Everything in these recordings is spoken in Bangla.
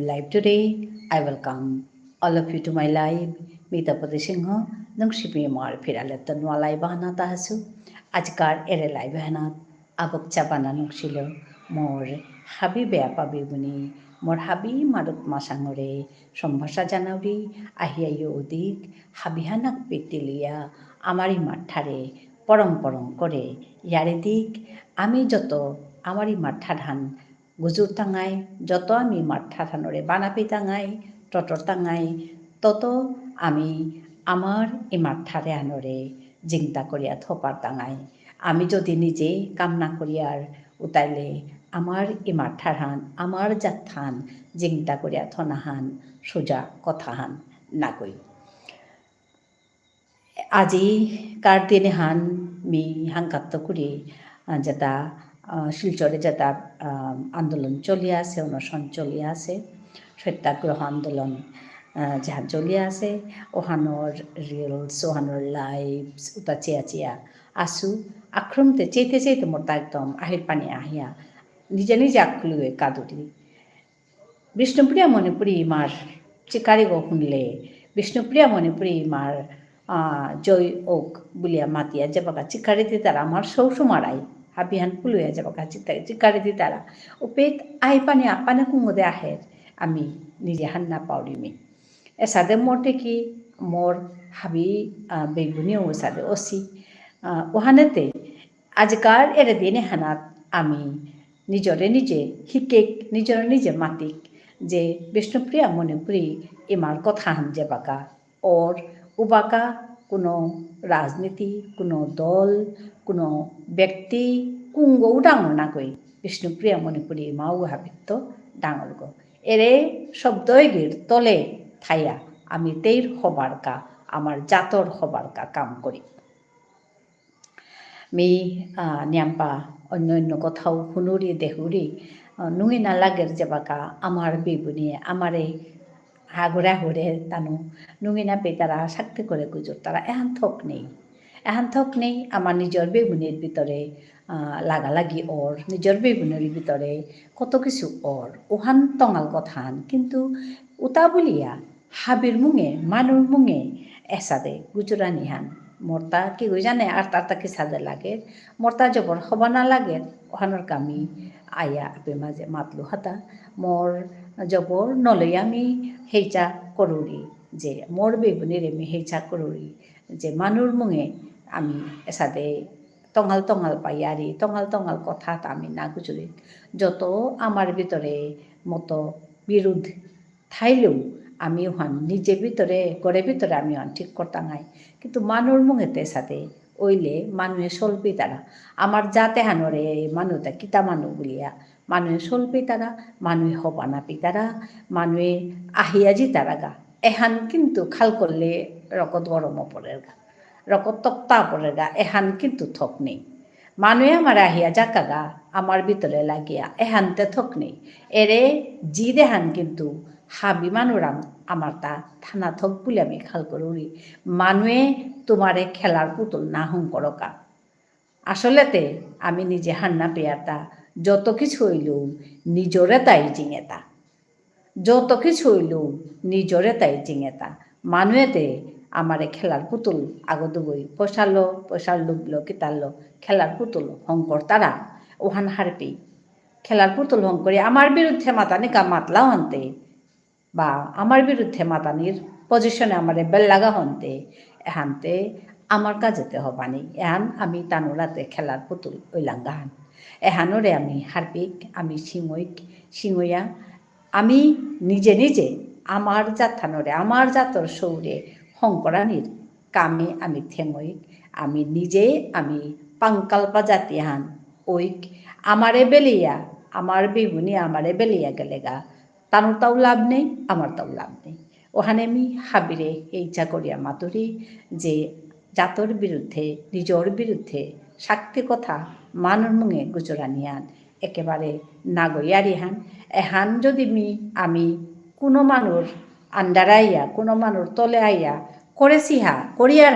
live today. I welcome all of you to my live. Mita Padisingho, nung shipi mar phirale tanwa live hana tahasu. Ajkar ere live hana abok chabana nung shilo mor habi beapa bibuni mor habi marut masangore সম্ভাষা জানাবি আহিয়াইও অধিক হাবিহানাক পেতিলিয়া আমারই মাঠারে পরম পরম করে ইয়ারে দিক আমি যত আমারই মাঠা ধান গুজুর তাঙাই যত আমি মাঠা ধানরে বানাপি তাঙাই টটর তাঙাই তত আমি আমার এই মাঠারে আনরে জিংতা করিয়া থপার তাঙাই আমি যদি নিজে কামনা করিয়ার উতাইলে আমার এই মাঠার হান আমার জাত থান জিংতা করিয়া থনাহান সোজা কথাহান নাগই আজি কার দিনে হান মি হাঙ্কাত্ত করি যেটা শিলচরে যেটা আন্দোলন চলিয়া আছে অনশন চলিয়া আছে সত্যাগ্রহ আন্দোলন যাহা চলিয়া আছে ওহানোর রিলস ওহানোর লাইভস উতা চেয়া চেয়া আসু আক্রমতে চেতে চেতে মোটা একদম আহির পানি আহিয়া নিজে নিজে আকুলুয়ে কাদুরি বিষ্ণুপ্রিয়া মণিপুরী মার চিকারিগ শুনলে বিষ্ণুপ্রিয়া মণিপুরী মার জয় ওক বুলিয়া মাতিয়া যাবাকা চিকারি দি তারা আমার সৌসু মারাই হাবিহান পুলুয়া যাবাকা চিকারি দি তারা ও পেট আই পানি আপানে কুমদে আহের আমি নিজে হান্না পাউরিমি এসাদে মোটে কি মোর হাবি বেগুনিও ওসাদে ওসি ওহানেতে আজকার এর দিনে হানাত আমি নিজরে নিজে শিকেক নিজরে নিজে মাতিক যে বিষ্ণুপ্রিয়া মণিপুরী ইমার কথা হান যাবাকা ওর উবাকা কোনো রাজনীতি কোনো দল কোনো ব্যক্তি কুঙ্গও ডাঙর না কই বিষ্ণুপ্রিয়া মণিপুরী মাও হাবিত্য ডাঙর গো এরে শব্দইগির তলে থাইয়া আমি তেইর হবারকা আমার জাতর হবারকা কাম করি মি নিয়াম্পা অন্য অন্য কথাও শুনুরি দেহুরি নুই নালাগের যাবাকা আমার বিবুনি আমারে হাগুড়া ঘুরে তানু নুঙিনা পে তারা শক্তি করে গুজর তারা এহান থক নেই আমার নিজের বেগুনির ভিতরে লাগালাগি ওর নিজের বেগুনের ভিতরে কত কিছু ওর ওহান টঙাল কথান কিন্তু উতা বলিয়া হাবির মুঙে মানুর মুঙে এসাদে গুজরানি হান মর্তা কি গই জানে আর তার তাকে সাদে লাগে মর্তা জবর হবা না লাগে ওহানোর কামি আয়া আপে মাঝে মাতলু হাতা মোর জবর নলই আমি হেইচা করুরি যে মোর বেগুনির আমি হেইচা করুরি যে মানুর মুঙে আমি এসাদে টঙাল টঙাল পাইয়ারি টঙাল কথা আমি না গুজরি যত আমার ভিতরে মতো বিরোধ থাইলেও আমি ওহান নিজে ভিতরে গড়ে ভিতরে আমি ওহান ঠিক করতাঙাই কিন্তু মানুর মুঙেতে সাথে ওইলে মানুহে চলবি তারা আমার যাতে হানরে মানুষটা কিতা মানুষ বলিয়া মানুহে চলবি তারা মানুহে হবা নাপি তারা মানুহে আহিয়া জি তারা গা এহান কিন্তু খাল করলে রকত গরমও পড়ের গা রকত তক্তা পড়ের গা এহান কিন্তু থক নেই মানুহে আমার আহিয়া যাকা গা আমার ভিতরে লাগিয়া এহানতে থক নেই এরে জি দেহান কিন্তু হাবি মানুরাম আমার তা থানা থক বলে আমি খাল করি মানুহে তোমারে খেলার পুতুল না হুম করকা আসলেতে আমি নিজে হান্না পেয়াতা যত কিছু হইলেও নিজরে তাই জিঙেতা যত কিছু হইলেও নিজরে তাই জিঙেতা মানুহেতে আমারে খেলার পুতুল আগদুবই পয়সার লুবলো কিতারলো খেলার পুতুল হংকর তারা ওহান হারপি খেলার পুতুল হংকরি আমার বিরুদ্ধে মাতানিকা মাতলাও আনতে বা আমার বিরুদ্ধে মাতানির পজিশনে আমারে বেল লাগা হনতে এহানতে আমার কাজেতে হবানি এহান আমি তানুরাতে খেলার পুতুল ওই লাঙ্গাহান এহানরে আমি হারপিক আমি সিঙইয়া আমি নিজে নিজে আমার জাতানরে আমার জাতর সৌরে হংকরানির কামে আমি থেমইক আমি নিজে আমি পাঙ্কালপা জাতিয়াহান ওইক আমারে বেলিয়া আমার বিগুনি আমারে বেলিয়া গেলে গা তানোর তাও লাভ নেই আমার তাও লাভ নেই ওখানে আমি হাবিরে এইচা করিয়া মাতুরি যে জাতর বিরুদ্ধে নিজর বিরুদ্ধে শক্তি কথা মানুর মুঙে গুজরানিয়ান একেবারে নাগরিয়ারি হান এহান যদি আমি কোনো মানুষ আন্ডার আইয়া কোনো মানুষ তলে আইয়া করেছি করিয়ার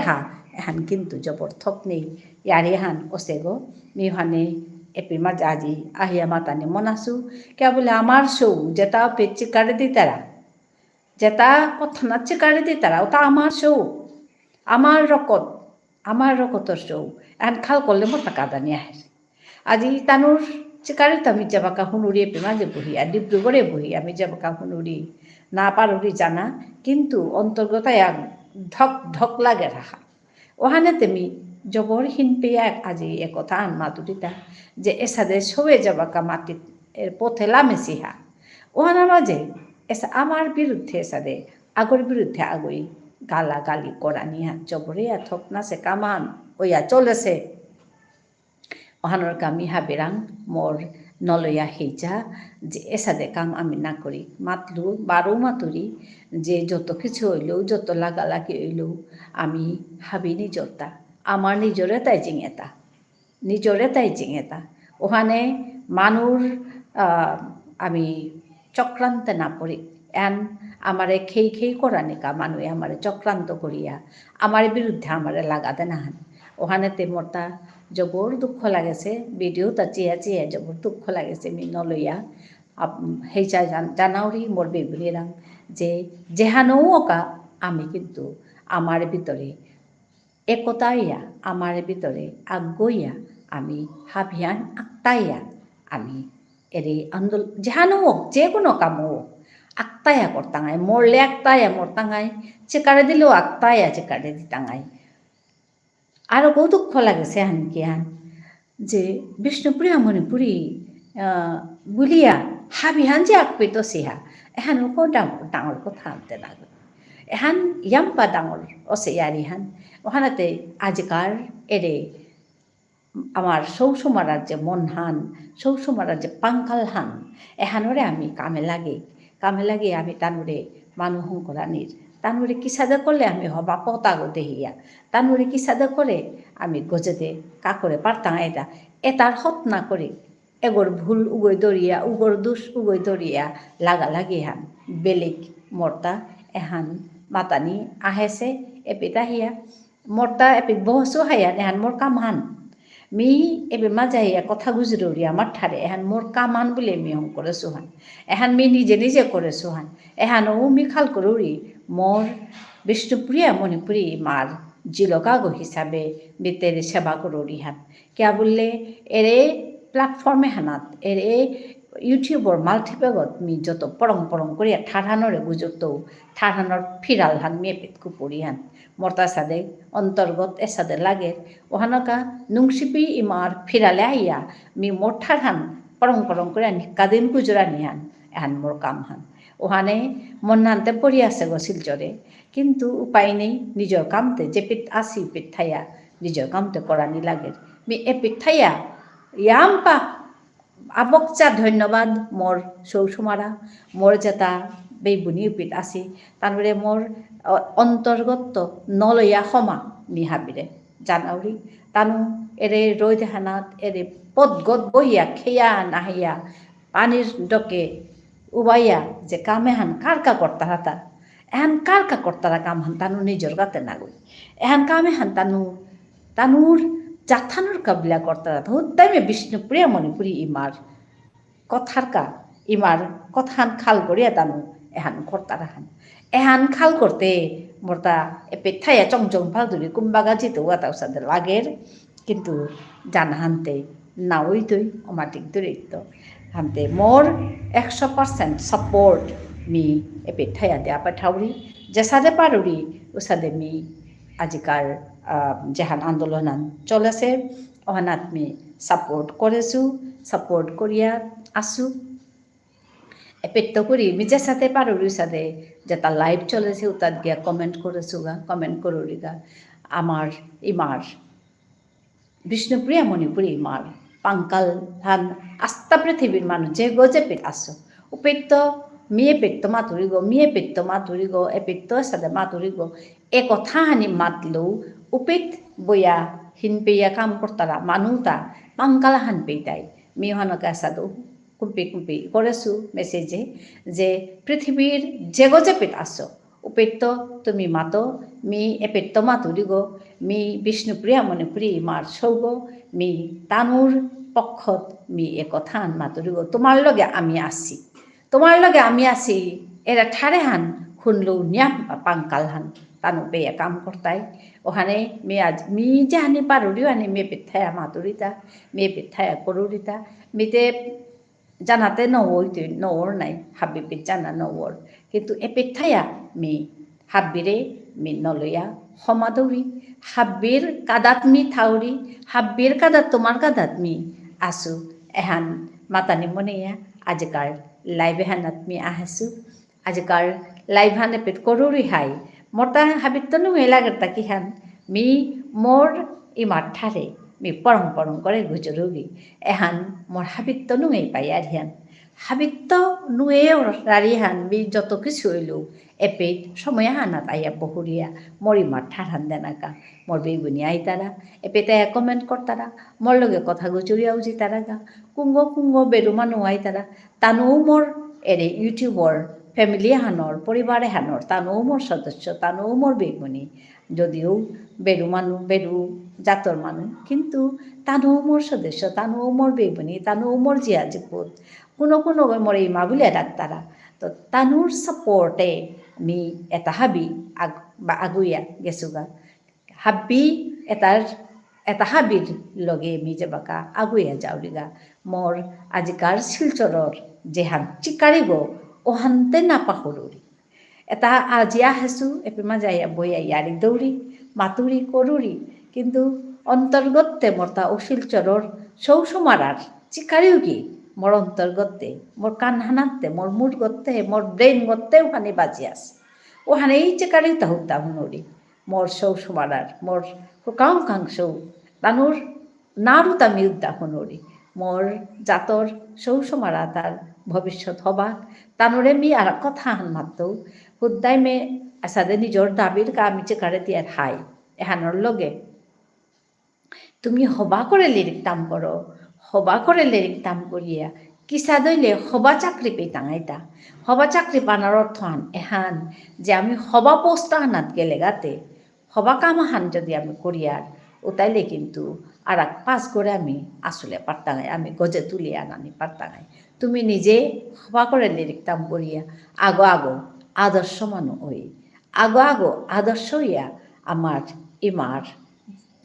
এহান কিন্তু জবর থক নেই ইয়ারে হান ওসে গো মিহানে এপির মাঝে আজি আহিয়া মাতানি মনাসু কে বলে আমার সৌ যেটা পেচ্ছি কাড়ে দি তারা যেটা কথা নাচছে কাড়ে দি তারা ওটা আমার সৌ আমার রকতর সৌ এখন খাল করলে মোটা কাদানি আহে আজি তানুর চিকারিত আমি যাবাকা হুনুরি এপি মাঝে বহি আর ডিব্রুগড়ে বহি আমি যাবাকা হুনুরি না পারুরি জানা কিন্তু অন্তর্গত এক ধক ধক লাগে রাখা ওখানে তেমি জবর হিন পেয়া আজি একথা আন মাতুরিতা যে এসাদে সবে যাবাকা মাটি এর পথে লামেসিহা ওখানের মাঝে এসা আমার বিরুদ্ধে এসাদে আগর বিরুদ্ধে আগই গালা গালি করা নিহা জবরে থক না সে কামান ওইয়া চলেছে ওহানোর কামি হাবিরাং মোর নলয়া হেইচা যে এসাদে কাম আমি না করি মাতলু বারো মাতুরি যে যত কিছু হইলেও যত লাগালাগি হইলেও আমি হাবি নিজরতা আমার নিজরে তাই জিঙেতা ওখানে মানুর আমি চক্রান্তে না পড়ি এন আমারে খেই করা নিকা মানুষ আমারে চক্রান্ত করিয়া আমার বিরুদ্ধে আমারে লাগাতে না হান ওখানেতে মোরটা জবর দুঃখ লাগেছে ভিডিওটা চিয়া জবর দুঃখ লাগেছে মি নলইয়া হেইচা জানাওরি মোর বেগুলিরাং যে যেহানও ওকা আমি কিন্তু আমার ভিতরে একতাইয়া আমার ভিতরে আগ্গইয়া আমি হাবিয়ান আক্তাইয়া আমি এরে আন্দোলন যেহানো হোক যে কোনো কাম হোক আক্তায়া করতাঙাই মরলে আক্তায়া মরতাঙাই চেকারে দিলেও আক্তায়া চেকারে দিতাঙাই আরও বহু দুঃখ লাগেছে হান যে বিষ্ণুপ্রিয়া মণিপুরী বুলিয়া হাবিহান যে আকপিত সিহা এহান কো ডাঙর কথা আনতে লাগে এহান ইয়াম্পা ডাঙর অসেয়ারি হান ওখানাতে আজকার এরে আমার সৌসুমারার যে মন হান সৌসুমারার যে পাঙ্কাল হান এহানরে আমি কামে লাগে আমি তানুরে মানুহ করানির তানুরে কি সাদা করলে আমি হবা পতাগো দেহিয়া তানুরে কি সাদা করে আমি গজেতে কাকরে পারতাম এটার হত না করে এগর ভুল উগই দরিয়া উগর দুষ উগই দরিয়া লাগি হান বেলেগ মর্তা এহান মাতানি আহেছে এপিতা হিয়া মর্তা এপি বহসু হাইয়ান এহান মোর কাম হান মি এবে মাজাইয়া কথা গুজরি আমার ঠারে এহান মোর কাম হান বলে মি হং করে সুহান এহান মি নিজে করে সুহান এহানও মি খাল করুরি মোর বিষ্ণুপ্রিয়া মণিপুরী মার জিলকাগো হিসাবে বিতেরে সেবা করুরি হান কিয়া বললে এরে প্ল্যাটফর্মে হানাত এরে ইউটিউবর মাল্টিপেগত মি যত পরং করিয়া ঠাড়ানোরে গুজরত ঠাড়ানোর ফিরাল হান মেয়ে পেতকু পড়ি হান মর্তা সাদে অন্তর্গত এসাদে লাগে ওহানকা নুংসিপি ইমার ফিরালে আইয়া মি মোর ঠাড়ান পরং করিয়া কাদিন গুজরা নিহান এহান মোর কাম হান ওহানে মন্নান্তে পড়ি আছে গো শিলচরে কিন্তু উপায় নেই নিজের কামতে যে পিঠ আসি পিঠাইয়া নিজের কামতে করানি লাগে মি এ পিঠাইয়া ইয়াম্পা আবকচা ধন্যবাদ মোর সৌসুমারা মোর যেটা বেবুনি পিঠ আসি তারপরে মোর অন্তর্গত নলয়া সমা মি হাবিরে জানাউরি তানু এরে রই দেহানাত এরে পদগত বহিয়া খেয়া নাহিয়া পানির ডকে উবাইয়া যে কামে হান কারকা করতা হাতা এহান কারকা করতারা কাম হান তানু নিজের গাতে নাগই এহান কামে হান তানুর জাথানুর কাবিলা করতারা হুদ্দামে বিষ্ণুপ্রিয়া মণিপুরী ইমার কথান খাল করিয়া তানু এহান করতারা হান এহান খাল করতে মোরতা এপেথাইয়া চং ফালদুরি কুম্বাগা জিতে ওয়াতাও সাদের লাগের কিন্তু জানা হানতে না ওইতই অমাটিক দূরিত্ব হানতে মোর 100% সাপোর্ট মি এপেথাইয়া দেয়া পাঠাউরি যে সাদে পারুরি ও সাদে মি আজিকার যেহান আন্দোলন চলেছে ওহানাত মি সাপোর্ট করেছো সাপোর্ট করিয়া আসু এপেত্ত করি মিজে সাথে পারুরি সাথে যেটা লাইভ চলেছে তাত গিয়া কমেন্ট করেছো কমেন্ট করুরি আমার ইমার বিষ্ণুপ্রিয়া মণিপুরী ইমার পাঙ্কাল ধান আস্তা পৃথিবীর মানুষ যে গজে পেট আসো উপেত্ত মিয়ে পেত্ত মাতুরি গো এপেত্ত সাথে মাতুরি গো এ কথা হানি মাতলেও উপেত বইয়া হিন পেয়া কাম করতারা মানুতা পাঙ্কাল হান পেইতাই মিহানকা সাধু কুম্পি করেছো মেসেজে যে পৃথিবীর যে গজে পেট আসো উপেত্ত তুমি মাতো মি এপেত্ত মাতুরি গো মি বিষ্ণুপ্রিয়া মণিপুরী মার সৌগ মি তানুর পক্ষত মি এ কথা আন মাতুরি গো তোমার লগে আমি আসি তোমার লগে আমি আসি এরা ঠারে হান শুনলো নিয়াম পাঙ্কাল হান তানু বে কাম করতাই ওখানে মে আজ মি জানি পারুরিও আনি মে পিঠায়া মাতুরিতা মে পিঠায়া করুরিতা মিতে জানাতে নওর নাই হাবি পিঠ জানা নওর কিন্তু এ পিঠায়া মি হাব্বিরে মি নলয়া সমাদৌরি হাব্বির কাদাত মি থাউরি হাব্বির কাদাত তোমার কাদাত মি আসু এহান মাতানি মনেয়া আজকার লাইভ হানাত মি আহাসু আজকার লাইভ হানে পেট করুরি হাই মোরতা হাবিত নুয়ে লাগেরতা কি হান মি মোর ইমার ঠারে মি পরং পরং করে গুজরুগি এহান মোর হাবিত নুয়ে পাই আর হিয়ান হাবিত নুয়েও রারি হান মি যত কিছু হইল এপে সময় হানাত আইয়া বহুরিয়া মোর ইমার ঠার হান দেনাকা মোর বেগুনি আই তারা এপে তাই কমেন্ট করতারা মোর লগে কথা গুচুরিয়াও যে তারা গা কুঙ্গ বেরুমানো আই তারা তানু মোর এরে ইউটিউবর ফ্যামিলি হানর পরিবারে হানর তানও মোর সদস্য তানও মোর বেগুনি যদিও বেরু জাতর মানুষ কিন্তু তানও মোর সদস্য তানও মোর বেগুনি তানও মোর জিয়া জিপুত কোনো মোর এই মা বুলিয়া ডাক্তারা তো তানুর সাপোর্টে মি এটা হাবি আগুইয়া গেছোগা হাবি এটা হাবির লগে মি যাবাকা আগুইয়া যাওরিগা মোর আজিকার শিলচৰৰ যেহান চিকারিব ওহানতে নাপাহৰুৰি এটা আজি আহেছো এপিমা যাই বই ইয়ারি দৌড়ি মাতুরি করুরি কিন্তু অন্তর্গতে মোরতা ও শিলচৰৰ সৌসমারার চিকারিও কি মোর অন্তর্গতে মোর কান হানাতে মোর মুড গতে মোর ব্রেন গতে ওখানে বাজি আছে ওখানে এই চিকারি তাহুতা হুনরি মোর সৌসমারার মোর হুকাংকাংশ তানুর নারু তামি উদ্দা হুনরি মোর জাতর সৌসমারা তার ভবিষ্যৎ হবা তানুরে মি আর কথা হান মাতো হুদ্দাই মে আসাদে নিজর দাবির কা আমি চেকারে দিয়ার হাই এহানোর লগে তুমি হবা করে লিরিক তাম করো হবা করে লিরিক তাম করিয়া কিসা দইলে হবা চাকরি পেতাঙাইতা হবা চাকরি পানার অর্থ হান এহান যে আমি হবা পোস্তা হানাত গেলে গাতে হবা কামাহান যদি আমি করিয়ার ওতাইলে কিন্তু আর এক পাঁচ করে আমি আসলে পারতাঙাই আমি গজে তুলিয়া আনানি পারতাঙাই তুমি নিজে হবা করে লিরিকতাম করিয়া আগো আদর্শ মানু ওই আগো আদর্শ হইয়া আমার ইমার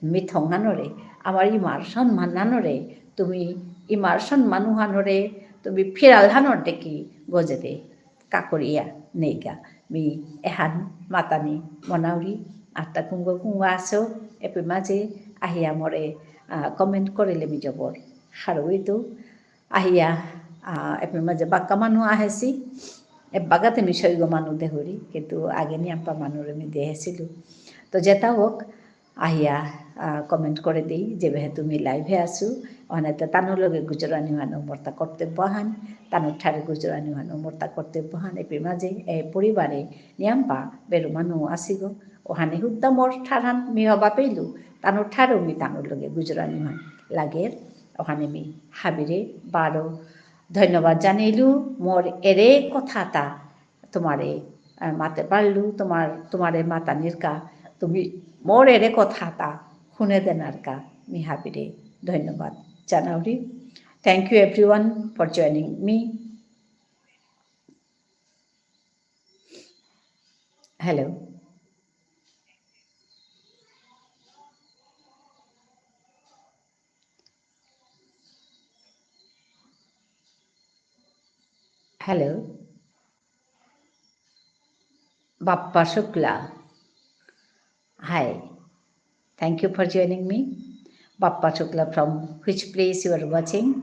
মিথং হানরে আমার ইমার সম্মান হানরে তুমি ইমার সম্মান হানরে তুমি ফিরাল হানর দেখি গজেতে কাকরিয়া নেইগা মি এহান মাতানি মনাউরি আটটা কুঙ্গ আসো এপে মাঝে আহিয়া মরে কমেন্ট করিলে মি জবর হারুইতো আহিয়া এপে মাঝে বাক্কা মানুষ আহেছি এ বাগাতে মি শৈগ মানুষ দেহরি কিন্তু আগে নি আপা মানুষ আমি দেহেছিল তো যেটা হোক আহিয়া কমেন্ট করে দিই যেভাবে তুমি লাইভে আসু অনেক তানোর লগে গুজরানি হানো মোরতা কর্তব্য হান তানোর ঠারে গুজরানি হানো মোরতা কর্তব্য হান এপে মাঝে এ পরিবারে নিয়াম্পা বেরু মানুষ আসিগ ওহানে হুদ্দা মোর ঠারান মি হবা পেইলু তানোর ঠারও মি তানোর লগে গুজরানি হান লাগের ওখানে মি হাবিরে বারো ধন্যবাদ জানাইলু মোর এরে কথাটা তোমারে মাতে পারলু তোমারে মাতা নিরকা তুমি মোর এরে কথাটা শুনে দেনার কা মি হাবিরে ধন্যবাদ জানাউরি thank you everyone for joining me hello Hello, Bappa Shukla. Hi, thank you for joining me. Bappa Shukla, from which place you are watching?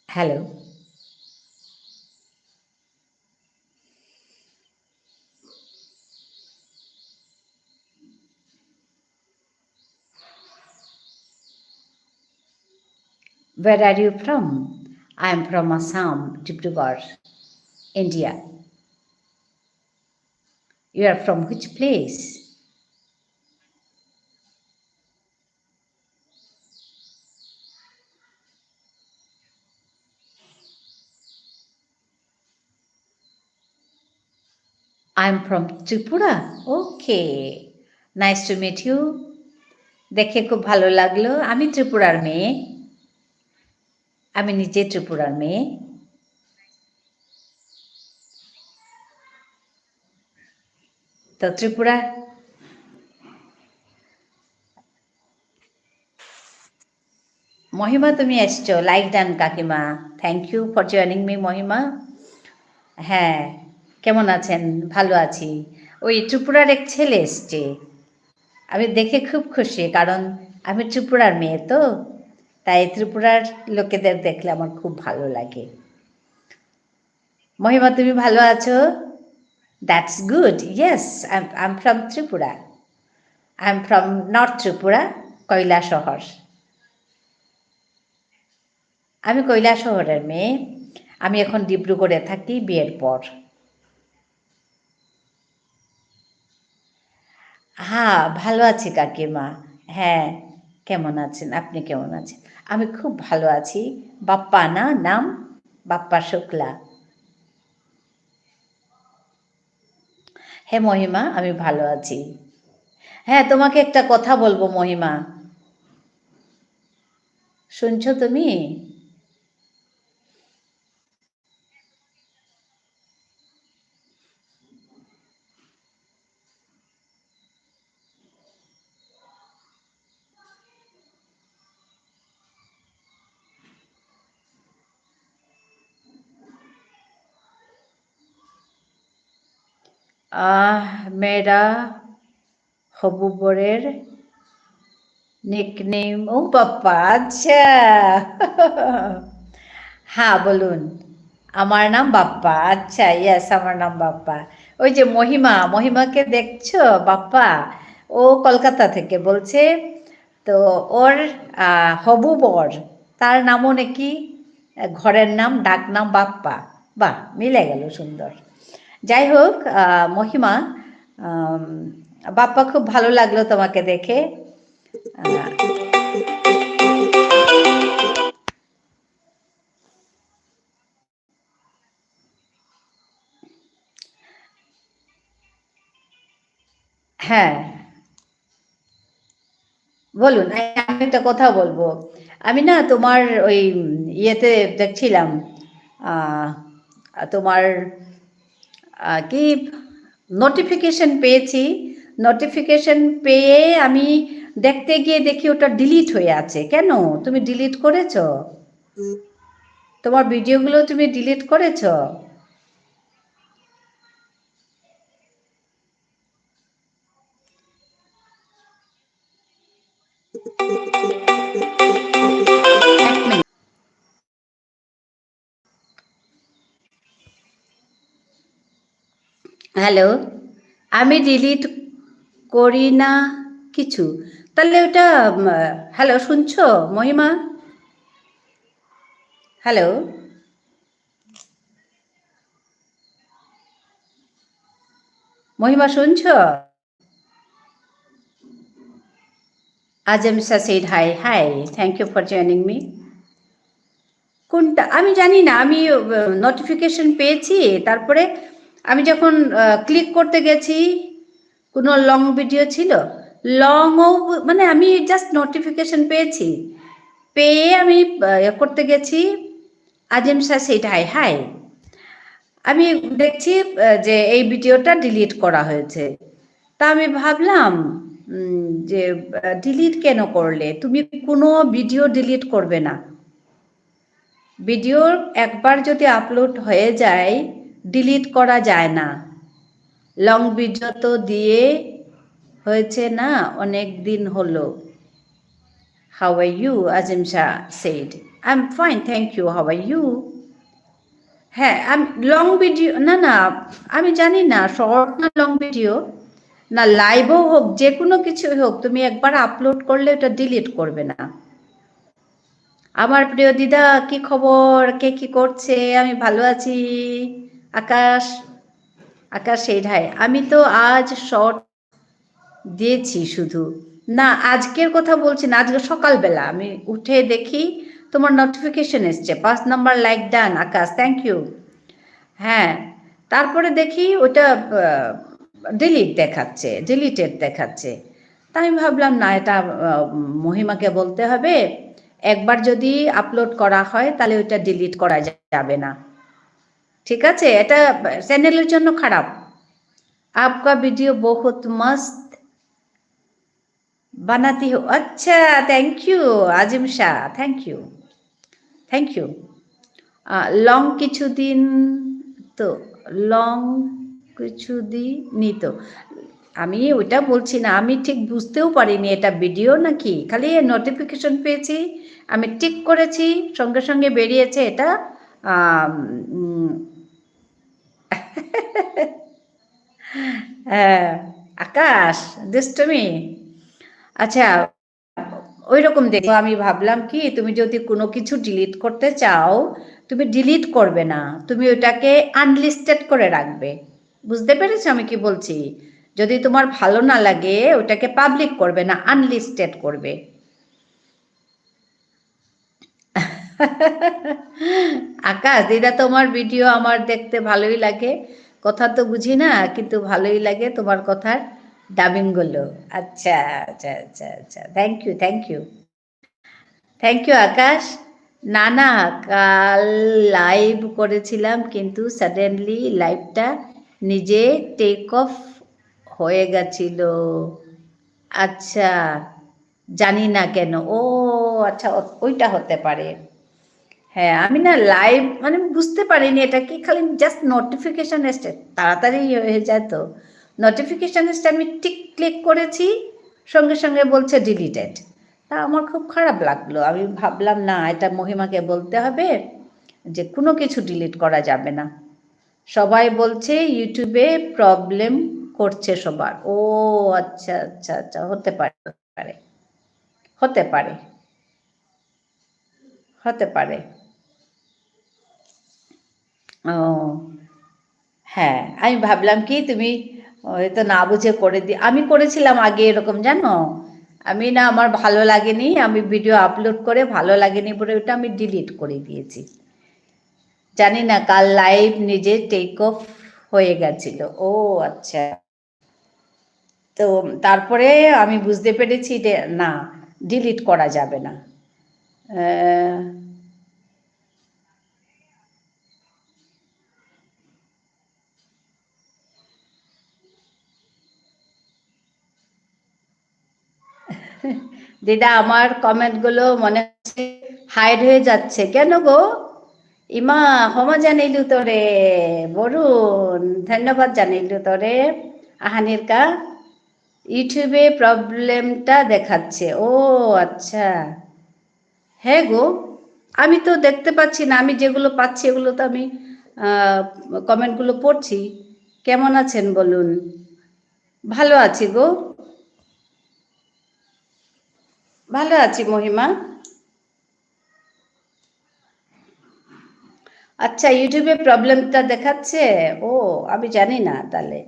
Hello. Where are you from? I am from Assam, Dibrugarh, India. You are from which place? I am from Tripura. Okay, nice to meet you. দেখে খুব ভালো লাগলো। আমি ত্রিপুরার মেয়ে, আমি নিজে ত্রিপুরার মেয়ে। তো ত্রিপুরা, মহিমা তুমি এসছো, লাইক ডান কাকিমা। Thank you for joining me Mahima. হ্যাঁ, কেমন আছেন? ভালো আছি। ওই ত্রিপুরার এক ছেলে এসছে, আমি দেখে খুব খুশি, কারণ আমি ত্রিপুরার মেয়ে তো, তাই ত্রিপুরার লোকেদের দেখলে আমার খুব ভালো লাগে। মহিমা তুমি ভালো আছো? That's good. Yes, I am from Tripura. I am from north Tripura, Kailashahar. আমি কৈলাসহরের মেয়ে। আমি এখন ডিব্রুগড়ে থাকি বিয়ের পর। হ্যাঁ, ভালো আছি কাকিমা। হ্যাঁ, কেমন আছেন আপনি? কেমন আছেন? আমি খুব ভালো আছি। বাপ্পা না নাম? বাপ্পা শুক্লা। হ্যাঁ মহিমা, আমি ভালো আছি। হ্যাঁ, তোমাকে একটা কথা বলবো মহিমা, শুনছো তুমি? মেয়েরা হবু বরের নিকনেম, ও বাপ্পা, আচ্ছা। হ্যাঁ বলুন। আমার নাম বাপ্পা, আচ্ছা, ইয়েস, আমার নাম বাপ্পা। ওই যে মহিমা, মহিমাকে দেখছো? বাপ্পা, ও কলকাতা থেকে বলছে। তো ওর হবু বর, তার নামও নাকি ঘরের নাম, ডাক নাম বাপ্পা। বাহ, মিলে গেল, সুন্দর। যাই হোক, মহিমা, আম, বাপ্পা, খুব ভালো লাগলো তোমাকে দেখে। হ্যাঁ বলুন। আমি একটা কথা বলবো। আমি না তোমার ওই ইয়েতে দেখছিলাম, আহ, তোমার কি নোটিফিকেশন পেয়েছি। নোটিফিকেশন পেয়ে আমি দেখতে গিয়ে দেখি ওটা ডিলিট হয়ে আছে। কেন তুমি ডিলিট করেছো? তোমার ভিডিওগুলো তুমি ডিলিট করেছো? হ্যালো, আমি ডিলিট করি না কিছু। তাহলে ওটা, হ্যালো শুনছো মহিমা? হ্যালো, মহিমা শুনছো? Ajamsa said hi. Hi, thank you for joining me. কোনটা আমি জানি না, আমি নোটিফিকেশন পেয়েছি, তারপরে আমি যখন ক্লিক করতে গেছি, কোনো লং ভিডিও ছিল, লংও, মানে আমি জাস্ট নোটিফিকেশন পেয়েছি, পেয়ে আমি করতে গেছি, আজিমসা সেড হাই হাই, আমি দেখছি যে এই ভিডিওটা ডিলিট করা হয়েছে। তা আমি ভাবলাম যে ডিলিট কেন করলে? তুমি কোনো ভিডিও ডিলিট করবে না। ভিডিও একবার যদি আপলোড হয়ে যায়, ডিলিট করা যায় না। লং ভিডিও তো দিয়ে হয়েছে না, অনেক দিন হলো। How are you? আজিমসা said, I am fine, thank you. How are you? হ্যাঁ, লং ভিডিও না, না, আমি জানি না শর্ট না লং ভিডিও না, লাইভও হোক, যে কোনো কিছুই হোক, তুমি একবার আপলোড করলে ওটা ডিলিট করবে না। আমার প্রিয় দিদা, কি খবর? কে কি করছে? আমি ভালো আছি। আকাশ, আকাশ এই ভাই, আমি তো আজ শর্ট দিয়েছি শুধু। না, আজকের কথা বলছি না, আজকে সকালবেলা আমি উঠে দেখি তোমার নোটিফিকেশন এসছে, 5 number like done Akash, thank you. হ্যাঁ, তারপরে দেখি ওটা ডিলিটেড দেখাচ্ছে। তাই আমি ভাবলাম না, এটা মহিমাকে বলতে হবে, একবার যদি আপলোড করা হয় তাহলে ওইটা ডিলিট করা যাবে না, ঠিক আছে? এটা চ্যানেলের জন্য খারাপ। आपका वीडियो बहुत मस्त बनाती हो। अच्छा, thank you Azim Shah, thank you. Long কিছুদিন তো, লং কিছুদিনই তো, আমি ওইটা বলছি না, আমি ঠিক বুঝতেও পারিনি এটা ভিডিও নাকি, খালি নোটিফিকেশন পেয়েছি, আমি টিক করেছি, সঙ্গে সঙ্গে বেরিয়েছে এটা। হ্যাঁ, আকাশ দুষ্টমি। আচ্ছা, ওই রকম দেখো, আমি ভাবলাম কি, তুমি যদি কোনো কিছু ডিলিট করতে চাও, তুমি ডিলিট করবে না, তুমি ওটাকে আনলিস্টেড করে রাখবে। বুঝতে পেরেছো আমি কি বলছি? যদি তোমার ভালো না লাগে ওটাকে পাবলিক করবে না, আনলিস্টেড করবে। আকাশ দিদা, তোমার ভিডিও আমার দেখতে ভালোই লাগে, কথা তো বুঝি না কিন্তু ভালোই লাগে তোমার কথার ডাবিংগুলো। আচ্ছা আচ্ছা আচ্ছা আচ্ছা, থ্যাংক ইউ আকাশ। না না, কাল লাইভ করেছিলাম কিন্তু সাডেনলি লাইভটা নিজে টেক অফ হয়ে গেছিল। আচ্ছা, জানি না কেন। ও আচ্ছা, ওইটা হতে পারে। হ্যাঁ, আমি না লাইভ মানে বুঝতে পারিনি এটা কি, খালি জাস্ট নোটিফিকেশন এসছে, তাড়াতাড়ি হয়ে যায় তো। নোটিফিকেশন এসছে, আমি টিক ক্লিক করেছি, সঙ্গে সঙ্গে বলছে ডিলিটেড। তা আমার খুব খারাপ লাগলো, আমি ভাবলাম না, এটা মহিমাকে বলতে হবে যে কোনো কিছু ডিলিট করা যাবে না। সবাই বলছে ইউটিউবে প্রবলেম করছে সবার। ও আচ্ছা আচ্ছা আচ্ছা, হতে পারে, হতে পারে, হতে পারে। ও হ্যাঁ, আমি ভাবলাম কি তুমি হয়তো না বুঝে করে দি, আমি করেছিলাম আগে এরকম জানো, আমি না, আমার ভালো লাগেনি, আমি ভিডিও আপলোড করে ভালো লাগেনি বলে ওটা আমি ডিলিট করে দিয়েছি। জানি না, কাল লাইভ নিজে টেক অফ হয়ে গেছিল। ও আচ্ছা, তো তারপরে আমি বুঝতে পেরেছি যে না, ডিলিট করা যাবে না। দিদা, আমার কমেন্টগুলো মনে হচ্ছে হাইড হয়ে যাচ্ছে কেন গো? ইমা ক্ষমা জানাইলু তোরে, বরুণ ধন্যবাদ জানাইলু তোরে। আহানির কা ইউটিউবে প্রবলেমটা দেখাচ্ছে। ও আচ্ছা, হ্যাঁ গো, আমি তো দেখতে পাচ্ছি না, আমি যেগুলো পাচ্ছি এগুলো তো আমি কমেন্টগুলো পড়ছি। কেমন আছেন বলুন? ভালো আছি গো, ভালো আছি মহিমা। আচ্ছা, ইউটিউবে প্রবলেমটা দেখাচ্ছে। ও, আমি জানি না তাহলে।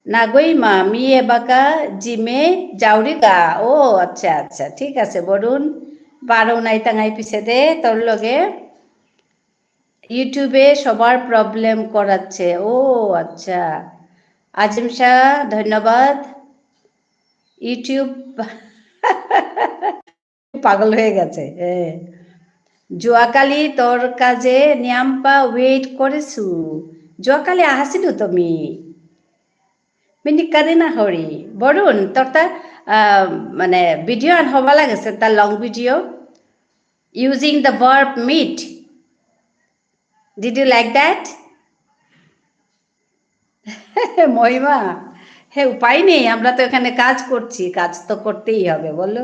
নাগই মা মিয়ে বাঁকা জিমে জাউরি গা। ও আচ্ছা আচ্ছা, ঠিক আছে বরুণ, বারো নাই টাঙাই পিছে দে তোর লগে ইউটিউবে সবার প্রবলেম করাচ্ছে। ও আচ্ছা, আজিম শাহ ধন্যবাদ। ইউটিউব পাগল হয়ে গেছে। যোৱাকালি তোর কাজে নিয়াম্পা ওয়েট করেছু, যোৱাকালি আহাছিলো তুমি, মিনি কাদি না হৰি বৰুণ তোর তা মানে ভিডিও আন হবা লাগেছে, তার long video using the verb meet. Did you like that? Mahima, হ্যাঁ, উপায় নেই, আমরা তো এখানে কাজ করছি, কাজ তো করতেই হবে বলো।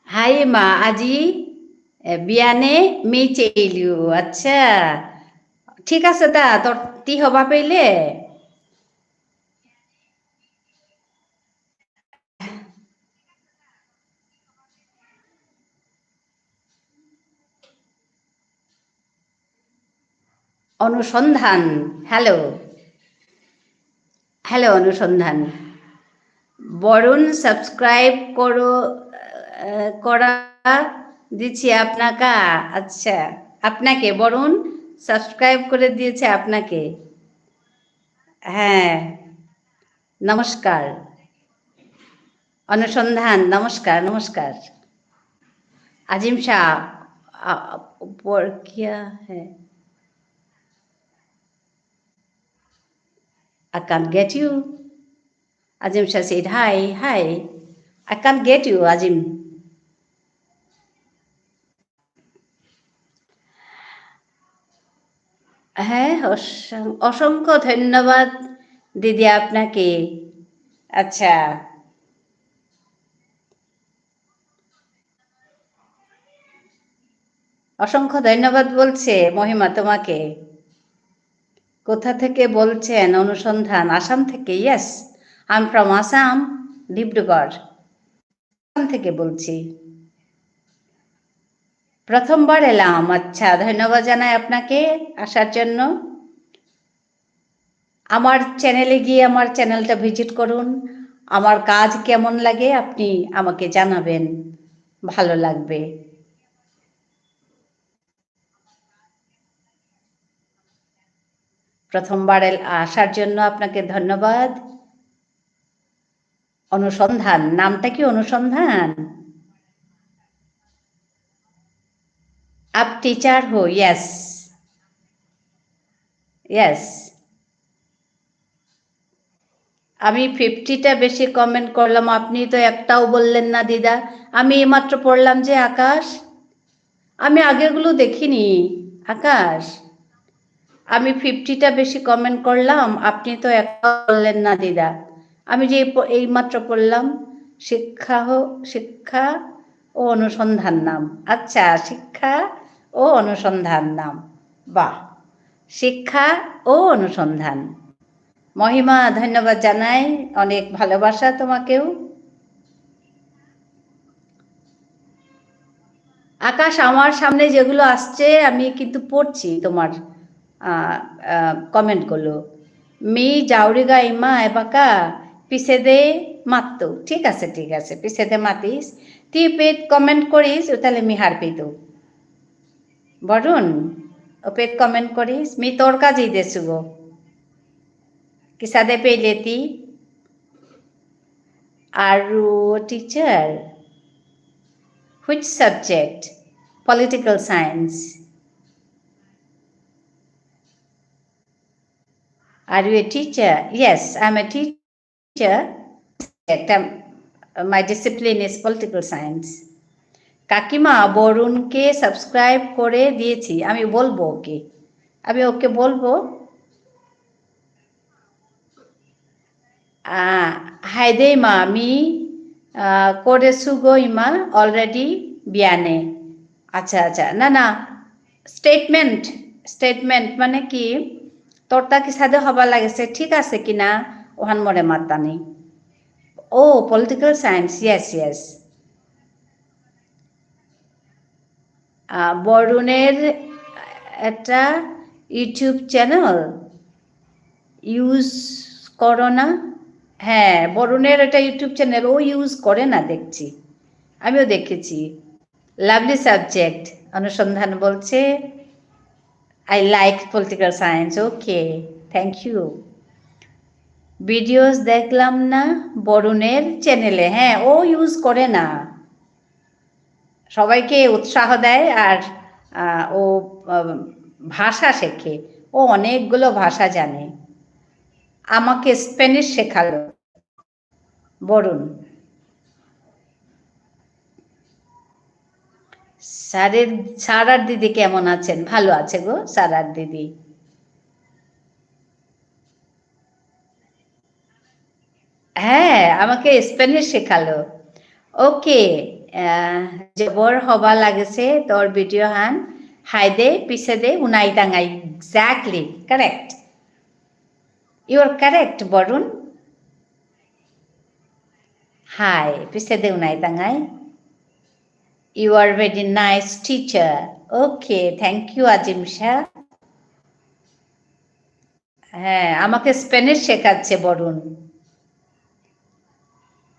হাই মা, আজি বিয়ানে মি চেইলিউ। আচ্ছা, ঠিক আছে, তা তোর তি হবা পেলে অনুসন্ধান। হ্যালো, হ্যালো অনুসন্ধান। বরুণ সাবস্ক্রাইব করা দিচ্ছি আপনাকে। আচ্ছা, আপনাকে বরুণ সাবস্ক্রাইব করে দিয়েছে আপনাকে। হ্যাঁ, নমস্কার। অনুসন্ধান, নমস্কার নমস্কার। আজিম শাহ ऊपर क्या है? I can't get you. Azim Shah said, hi, hi. I can't get you, Azim. হ্যাঁ, অসংখ্য ধন্যবাদ দিদি আপনাকে। আচ্ছা, অসংখ্য ধন্যবাদ বলছে মহিমা তোমাকে। কোথা থেকে বলছেন? অনুসন্ধান, আসাম থেকে। Yes, I am from Assam, Dibrugarh. Assam থেকে বলছি। প্রথমবার এলাম। আচ্ছা, ধন্যবাদ জানাই আপনাকে আসার জন্য। আমার চ্যানেলে গিয়ে আমার চ্যানেলটা ভিজিট করুন। আমার কাজ কেমন লাগে আপনি আমাকে জানাবেন, ভালো লাগবে। প্রথমবার আসার জন্য আপনাকে ধন্যবাদ। অনুসন্ধান, নামটা কি অনুসন্ধান? আপ টিচার হো? Yes yes. আমি 50টা বেশি কমেন্ট করলাম, আপনি তো একটাও বললেন না দিদা। আমি এইমাত্র পড়লাম যে আকাশ, আমি আগেরগুলো দেখিনি। আকাশ, আমি 50টা বেশি কমেন্ট করলাম, আপনি তো একটাও বললেন না দিদা। আমি যে এইমাত্র পড়লাম, শিক্ষা ও অনুসন্ধান নাম। আচ্ছা, শিক্ষা ও অনুসন্ধান নাম। বাহ, শিক্ষা ও অনুসন্ধান। মহিমা, ধন্যবাদ জানাই, অনেক ভালোবাসা তোমাকেও। আকাশ, আমার সামনে যেগুলো আসছে আমি কিন্তু পড়ছি তোমার কমেন্টগুলো। মি জাউরিগা ইমা এবাকা পিছে মাত্তো। ঠিক আছে ঠিক আছে, পিছে মাতিস। তুই পেট কমেন্ট করিস তাহলে মি হার পেতো। বরুণ, ও পেট কমেন্ট করিস, মি তোর কাজই দেছু গো। কিসাদে পে লেতি আরু teacher. Which subject? Political science. Are you a teacher? Yes, I'm a teacher. My discipline is political science. কাকিমা, বরুণকে সাবস্ক্রাইব করে দিয়েছি। আমি বলবো ওকে, আমি ওকে বলবো। হায়দে মা, আমি করেছু গো ইমা অলরেডি বিয়ানে। আচ্ছা আচ্ছা, না না, স্টেটমেন্ট। স্টেটমেন্ট মানে কি তোরটা কি সাদে হবা লাগেছে, ঠিক আছে কিনা ওহান মরে মাত্তা নেই। ও, পলিটিক্যাল সায়েন্স, ইয়েস ইয়েস। বরুণের একটা ইউটিউব চ্যানেল ইউজ করো না? হ্যাঁ, বরুণের একটা ইউটিউব চ্যানেল ও ইউজ করে না দেখছি, আমিও দেখেছি। লাভলি সাবজেক্ট, অনুসন্ধান বলছে। I like political science. Okay, thank you. Videos দেখলাম না বরুণের চ্যানেলে। হ্যাঁ, ও ইউজ করে না, সবাইকে উৎসাহ দেয় আর ও ভাষা শেখে। ও অনেকগুলো ভাষা জানে। আমাকে স্প্যানিশ শেখালো বরুণ। সারার দিদি কেমন আছেন? ভালো আছে গো সারার দিদি। হ্যাঁ, আমাকে স্প্যানিশ শেখালো। ওকে, জবর হবা লাগেছে তোর ভিডিও হান। হাই দে পিছে দে উনাই দাঙ্গাই। Exactly correct, you are correct Varun. হাই পিছে দে উনাই দাঙ্গাই। You are very nice teacher. Okay, thank you Azim Shah. হ্যাঁ, আমাকে স্প্যানিশ শেখাচ্ছে Varun.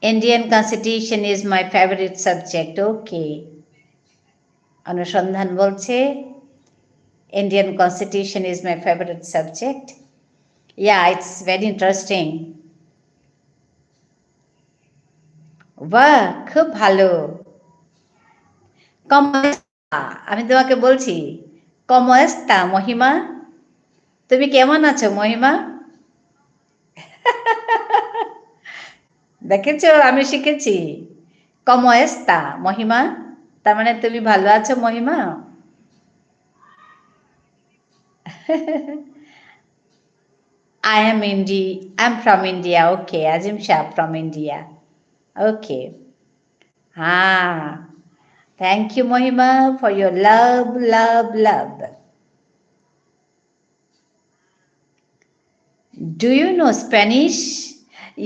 Indian Constitution is my favorite subject. Okay. অনুসন্ধান বলছে Indian Constitution is my favorite subject. Yeah, it's very interesting. বাহ, খুব ভালো। আমি তোমাকে বলছি, ¿cómo está, মহিমা? তুমি কেমন আছো, মহিমা? দেখেছো, আমি শিখেছি। ¿Cómo está, মহিমা? তার মানে তুমি ভালো আছো, মহিমা? I'm from India. Okay, Azim Shah from India. Okay. Thank you, Mohima, for your love, love, love. Do you know Spanish?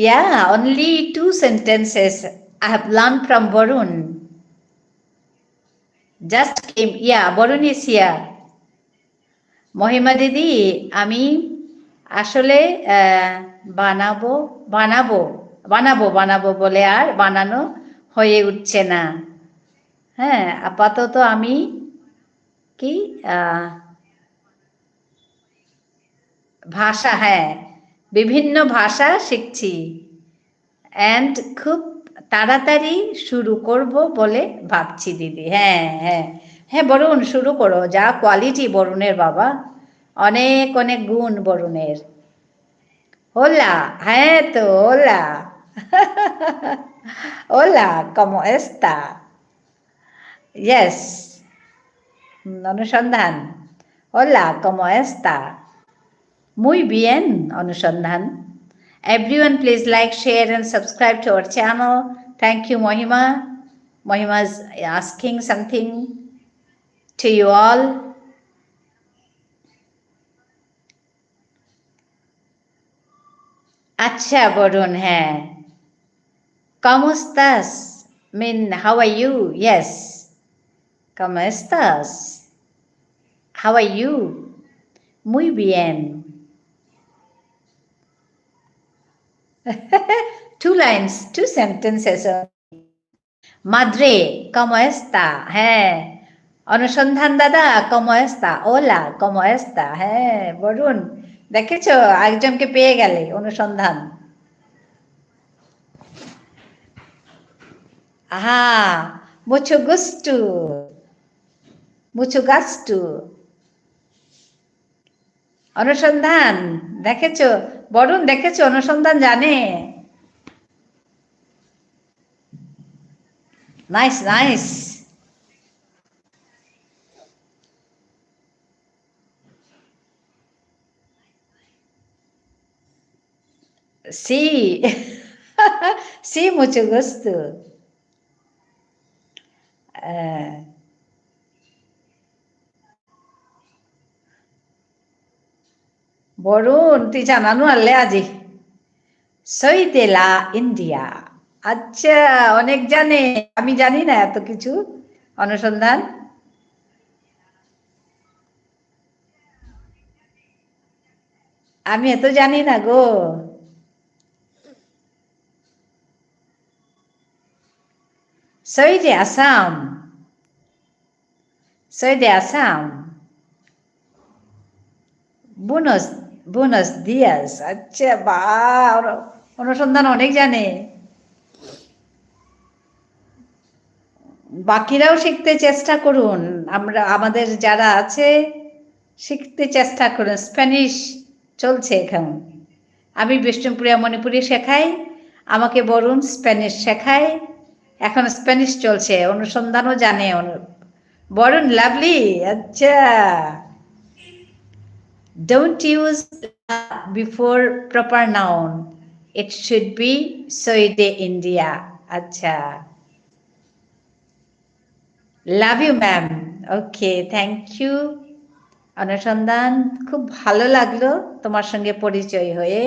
Yeah, only 2 sentences I have learned from Varun. Just came. Yeah, Varun is here. মহিমা দিদি, আমি আসলে বানাবো বানাবো বানাবো বানাবো বলে আর বানানো হয়ে উঠছে না। হ্যাঁ, আপাতত আমি কি ভাষা, হ্যাঁ, বিভিন্ন ভাষা শিখছি অ্যান্ড খুব তাড়াতাড়ি শুরু করব বলে ভাবছি দিদি। হ্যাঁ হ্যাঁ হ্যাঁ, বরুণ শুরু করো। যা কোয়ালিটি বরুণের, বাবা, অনেক অনেক গুণ বরুণের। হোলা, হ্যাঁ তো হোলা। হোলা, ¿cómo está? Yes, অনুসন্ধান। Hola, ¿cómo está? Muy bien, অনুসন্ধান. Everyone please like, share and subscribe to our channel. Thank you, Mohima. Mohima is asking something to you all. আচ্ছা বরুণ, হ্যাঁ। ¿Cómo estás? Mean, how are you? Yes. ¿Cómo estás? How are you? Muy bien. 2 lines, 2 sentences. Madre, ¿cómo está? হ্যাঁ, অনুসন্ধান দাদা, ¿cómo está? Hola, ¿cómo está? হ্যাঁ, বরুণ, দেখেছো, একজনকে পেয়ে গেলে, অনুসন্ধান। mucho gusto. Mucho gusto. অনুসন্ধান, দেখেছো বরুণ, দেখেছো, অনুসন্ধান জানে। Nice nice. Sí. Sí, mucho gusto. Barun, তুই জানানো আনলে আজি। Soy de la India. আচ্ছা, অনেক জানে, আমি জানি না এত কিছু। অনুসন্ধান, আমি এত জানি না গো। Soy de Assam. Soy de Assam. Buenos, buenos días. আচ্ছা, বা, অনুসন্ধান অনেক জানে। বাকিরাও শিখতে চেষ্টা করুন। আমরা, আমাদের যারা আছে, শিখতে চেষ্টা করুন। স্প্যানিশ চলছে এখন। আমি বিষ্ণুপ্রিয়া মণিপুরি শেখাই, আমাকে বরুণ স্প্যানিশ শেখায়। এখন স্প্যানিশ চলছে, অনুসন্ধানও জানে। বরুণ, লাভলি। আচ্ছা, don't use before proper noun, it should be soy de India. আচ্ছা, love you ma'am. Okay, thank you Anusandhan. খুব ভালো লাগলো তোমার সঙ্গে পরিচয় হয়ে,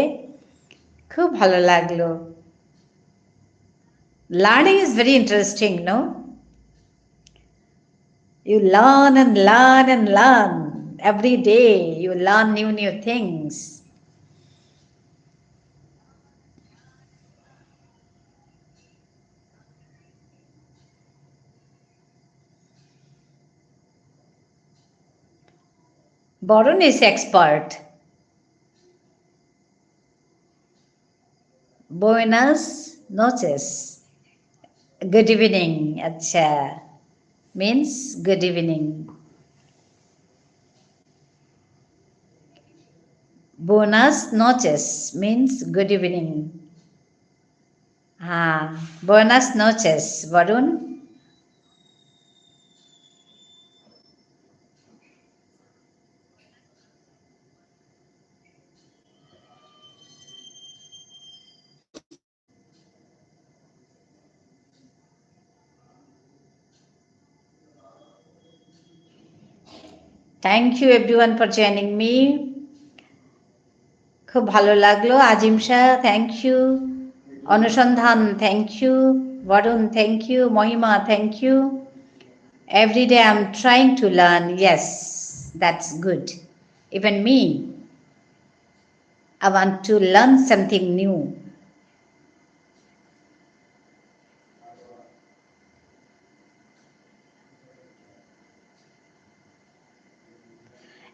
খুব ভালো লাগলো। Learning is very interesting, no? You learn and learn and learn. Every day you learn new things. Varun is expert. Buenas noches. Good evening. Acha. Means good evening. Buenas noches means good evening. Buenas noches, Varun. Thank you everyone for joining me. খুব ভালো লাগলো। Azim Shah, thank you. Anusandhan, thank you. Barun, thank you. Mahima, thank you. Every day I'm trying to learn. Yes, that's good. Even me, I want to learn something new.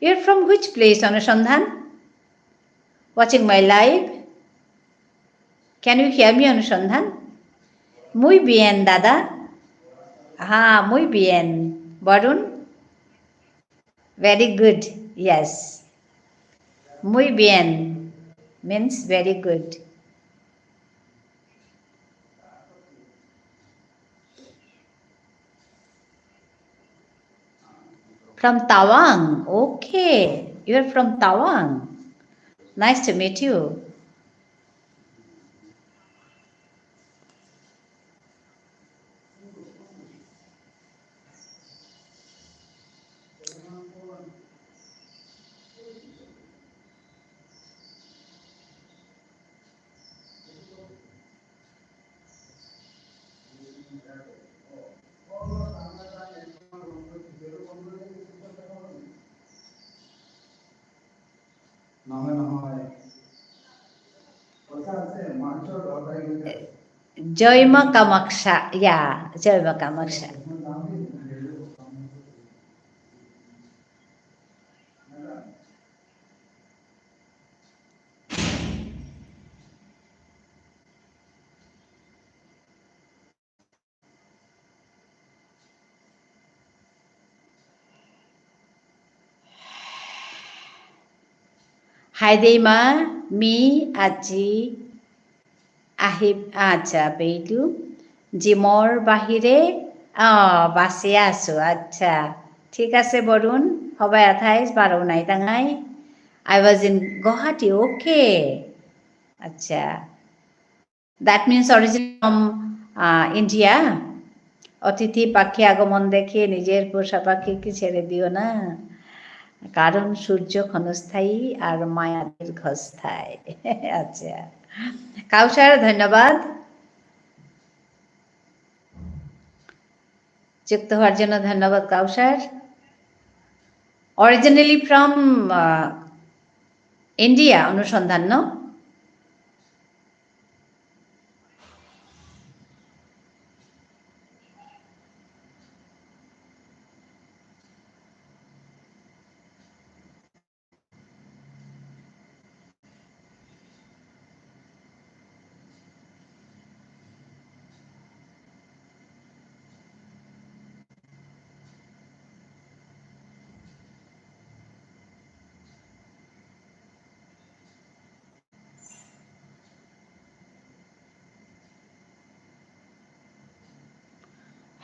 You're from which place, Anusandhan? Watching my live? Can you hear me, Anusandhan? Muy bien, Dada. Muy bien. Varun? Very good. Yes. Muy bien means very good. From Tawang. Okay. You're from Tawang. Nice to meet you. Joy Ma Kamaksha. Yeah, Joy Ma Kamaksha. Hi Dema, me আজি আচ্ছা বেইলু জিমৰ বাহিৰে বাছি আছো। আচ্ছা ঠিক আছে বৰুণ, সবাই 28 12 নাই টাঙাই। I was in Guwahati. Okay. আচ্ছা, that means originally from India. অতিথি পাখি আগমন দেখে নিজের পোষা পাখিকে ছেড়ে দিও না, কারণ সূর্য ক্ষণস্থায়ী আর মায়া দীর্ঘস্থায়ী। আচ্ছা, কাউসার ধন্যবাদ যুক্ত হওয়ার জন্য। ধন্যবাদ কাউসার। অরিজিনালি ফ্রম ইন্ডিয়া অনুসন্ধান, no?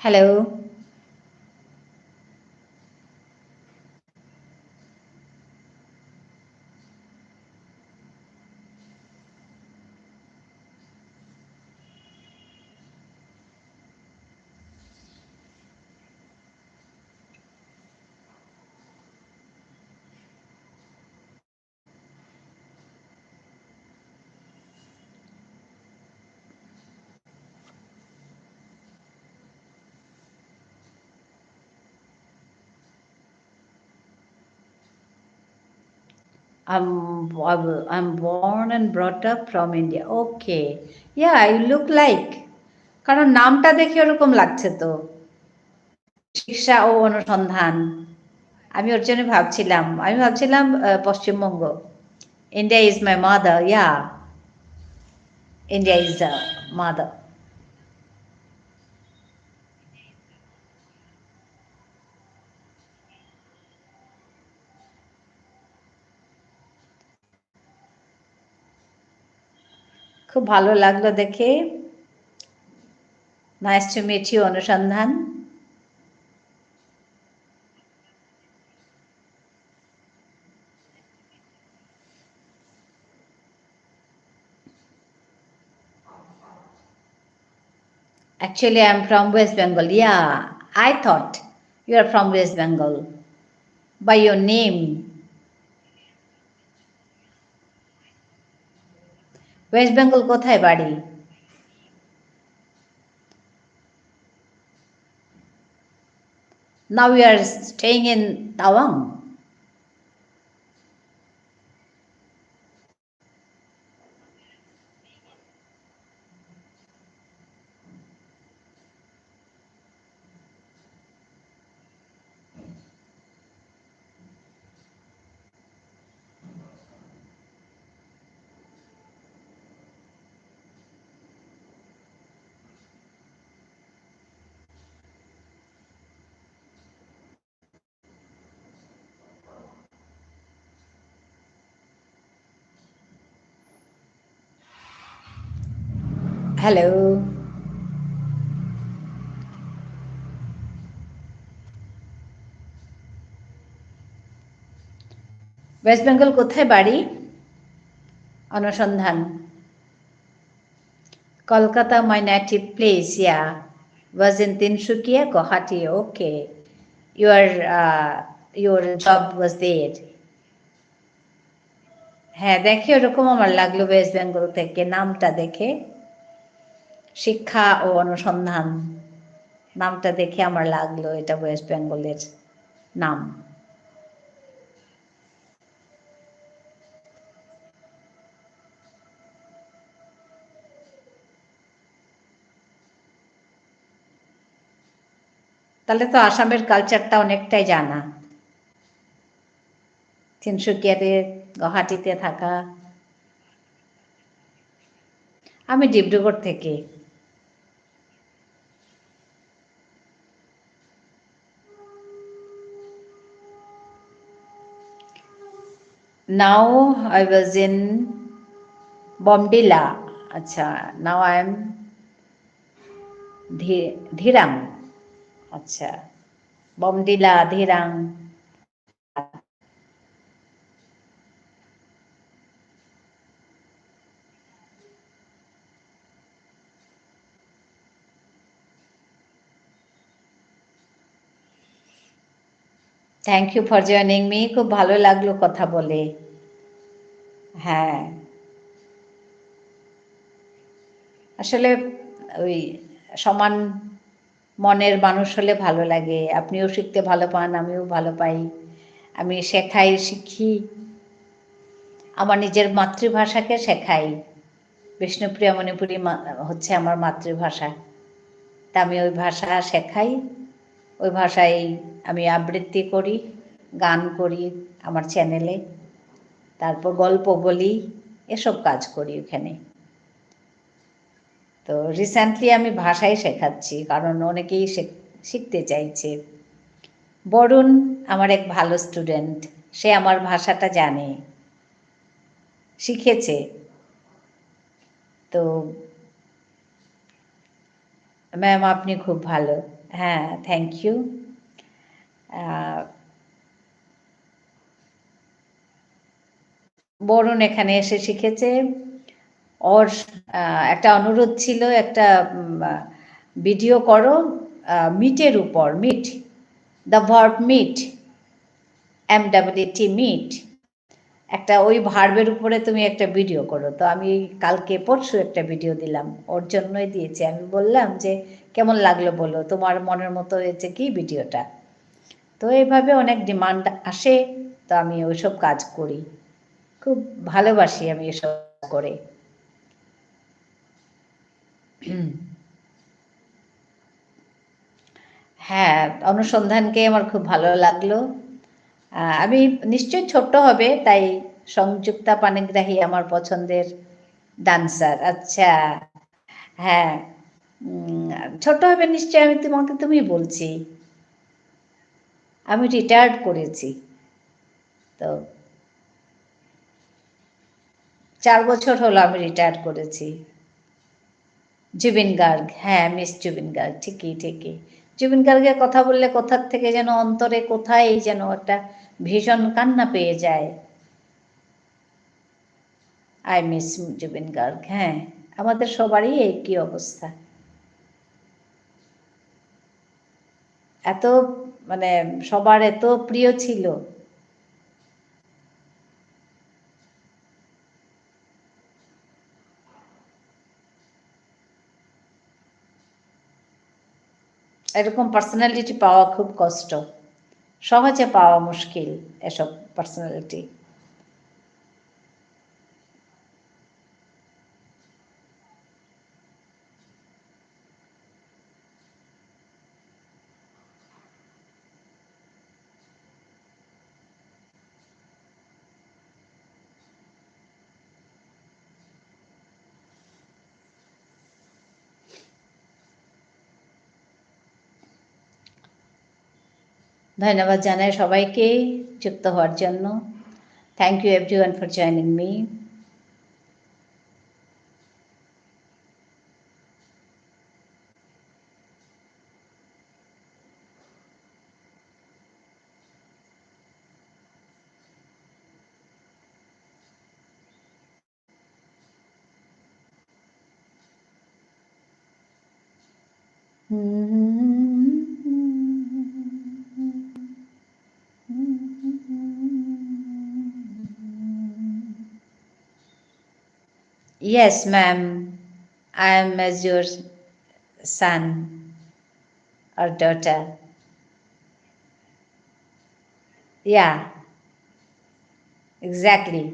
Hello. I'm born and brought up from India. Okay. Yeah, you look like. কারণ নামটা দেখে ওরকম লাগছে তো। শিক্ষা ও অনুসন্ধান। আমি ওর জন্য ভাবছিলাম Paschimbanga. India is my mother, yeah, India is the mother. খুব ভালো লাগলো দেখে। নাইস টু মিট ইউ অনুসন্ধান। Actually, I'm from West Bengal. Yeah, I thought you are from West Bengal by your name. West Bengal কোথায় বাড়ি? Now we are staying in Tawang. Hello. West Bengal কোথায় বাড়ি? অনুসন্ধান। Kolkata, my native place, yeah. Was in Tinshukia, Guwahati. Okay. Your job was there. হ্যাঁ, দেখে ওরকম আমার লাগলো ওয়েস্ট বেঙ্গল থেকে নামটা দেখে। শিক্ষা ও অনুসন্ধান নামটা দেখে আমার লাগলো এটা ওয়েস্ট বেঙ্গলের নাম। তাহলে তো আসামের কালচারটা অনেকটাই জানা। তিনসুকিয়াতে, গুয়াহাটিতে থাকা। আমি ডিব্রুগড় থেকে। Now I was in Bomdila. আচ্ছা, now I am ধিরাং। আচ্ছা, Bomdila, Dirang. Thank you for joining me. খুব ভালো লাগলো কথা বলে। হ্যাঁ, আসলে ওই সমান মনের মানুষ হলে ভালো লাগে। আপনিও শিখতে ভালো পান, আমিও ভালো পাই। আমি শেখাই, শিখি, আমার নিজের মাতৃভাষাকে শেখাই। বিষ্ণুপ্রিয়া মণিপুরী হচ্ছে আমার মাতৃভাষা, তা আমি ওই ভাষা শেখাই। ওই ভাষায় আমি আবৃত্তি করি, গান করি আমার চ্যানেলে, তারপর গল্প বলি, এসব কাজ করি ওখানে। তো রিসেন্টলি আমি ভাষাই শেখাচ্ছি, কারণ অনেকেই শিখতে চাইছে। বরুণ আমার এক ভালো স্টুডেন্ট, সে আমার ভাষাটা জানে, শিখেছে। তো ম্যাম আপনি খুব ভালো। হ্যাঁ, থ্যাংক ইউ। বরুণ এখানে এসে শিখেছে। ওর একটা অনুরোধ ছিল, একটা ভিডিও করো মিটের উপর, meet, the verb meet, MWT, meet, একটা ওই ভার্বের উপরে তুমি একটা ভিডিও করো। তো আমি কালকে পরশু একটা ভিডিও দিলাম, ওর জন্যই দিয়েছি। আমি বললাম যে কেমন লাগলো বলো, তোমার মনের মতো হয়েছে কি ভিডিওটা। তো এইভাবে অনেক ডিমান্ড আসে, তো আমি ওইসব কাজ করি, খুব ভালোবাসি আমি এসব করে। হ্যাঁ, অনুসন্ধানকে আমার খুব ভালো লাগলো। আমি নিশ্চয়ই ছোট্ট হবে, তাই সংযুক্তা পানিগ্রাহী আমার পছন্দের ডান্সার। আচ্ছা, হ্যাঁ, ছোট হবে নিশ্চয়ই, আমি তোমাকে তুমি বলছি। আমি রিটায়ার্ড করেছি, তো 4 বছর হলো আমি রিটায়ার্ড করেছি। জুবিন গার্গ, হ্যাঁ, মিস জুবিন গার্গ, ঠিকই ঠিকই। জুবিন গার্গের কথা বললে কোথার থেকে যেন অন্তরে কোথায় যেন একটা ভীষণ কান্না পেয়ে যায়। আই মিস জুবিন গার্গ, হ্যাঁ, আমাদের সবারই একই অবস্থা। এত মানে সবার এত প্রিয় ছিল। এরকম পার্সোনালিটি পাওয়া খুব কষ্ট, সহজে পাওয়া মুশকিল এসব পার্সোনালিটি। ধন্যবাদ জানাই সবাইকে যুক্ত হওয়ার জন্য। Thank you everyone for joining me. Yes, ma'am. I am as your son or daughter. Yeah, exactly.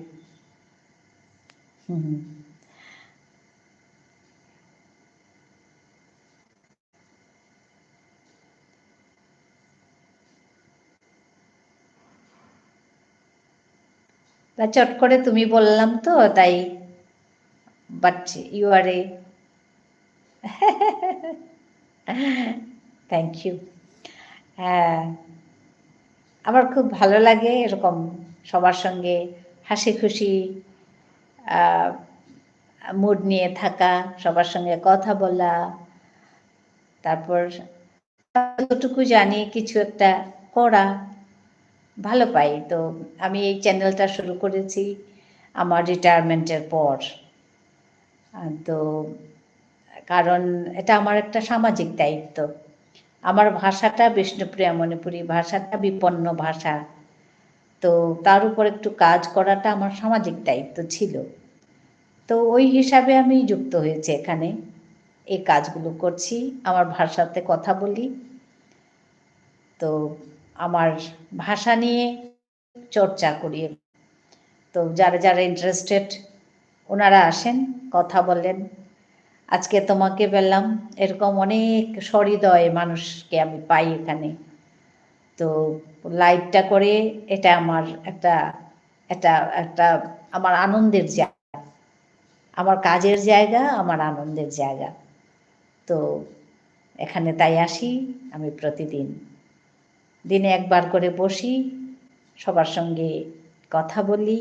তা চট করে তুমি বললাম তো তাই, but you are a thank you. হ্যাঁ, আমার খুব ভালো লাগে এরকম সবার সঙ্গে হাসি খুশি মুড নিয়ে থাকা, সবার সঙ্গে কথা বলা, তারপর যতটুকু জানি কিছু একটা করা, ভালো পাই। তো আমি এই চ্যানেলটা শুরু করেছি আমার রিটায়ারমেন্টের পর। তো কারণ এটা আমার একটা সামাজিক দায়িত্ব। আমার ভাষাটা বিষ্ণুপ্রিয়া মণিপুরী, ভাষাটা বিপন্ন ভাষা। তো তার উপর একটু কাজ করাটা আমার সামাজিক দায়িত্ব ছিল। তো ওই হিসাবে আমি যুক্ত হয়েছি এখানে, এই কাজগুলো করছি, আমার ভাষাতে কথা বলি। তো আমার ভাষা নিয়ে চর্চা করি। তো যারা যারা ইন্টারেস্টেড ওনারা আসেন, কথা বলেন। আজকে তোমাকে পেলাম, এরকম অনেক সহৃদয় মানুষকে আমি পাই এখানে। তো লাইভটা করে এটা আমার একটা একটা একটা আমার আনন্দের জায়গা, আমার কাজের জায়গা, আমার আনন্দের জায়গা। তো এখানে তাই আসি আমি প্রতিদিন, দিনে একবার করে বসি, সবার সঙ্গে কথা বলি।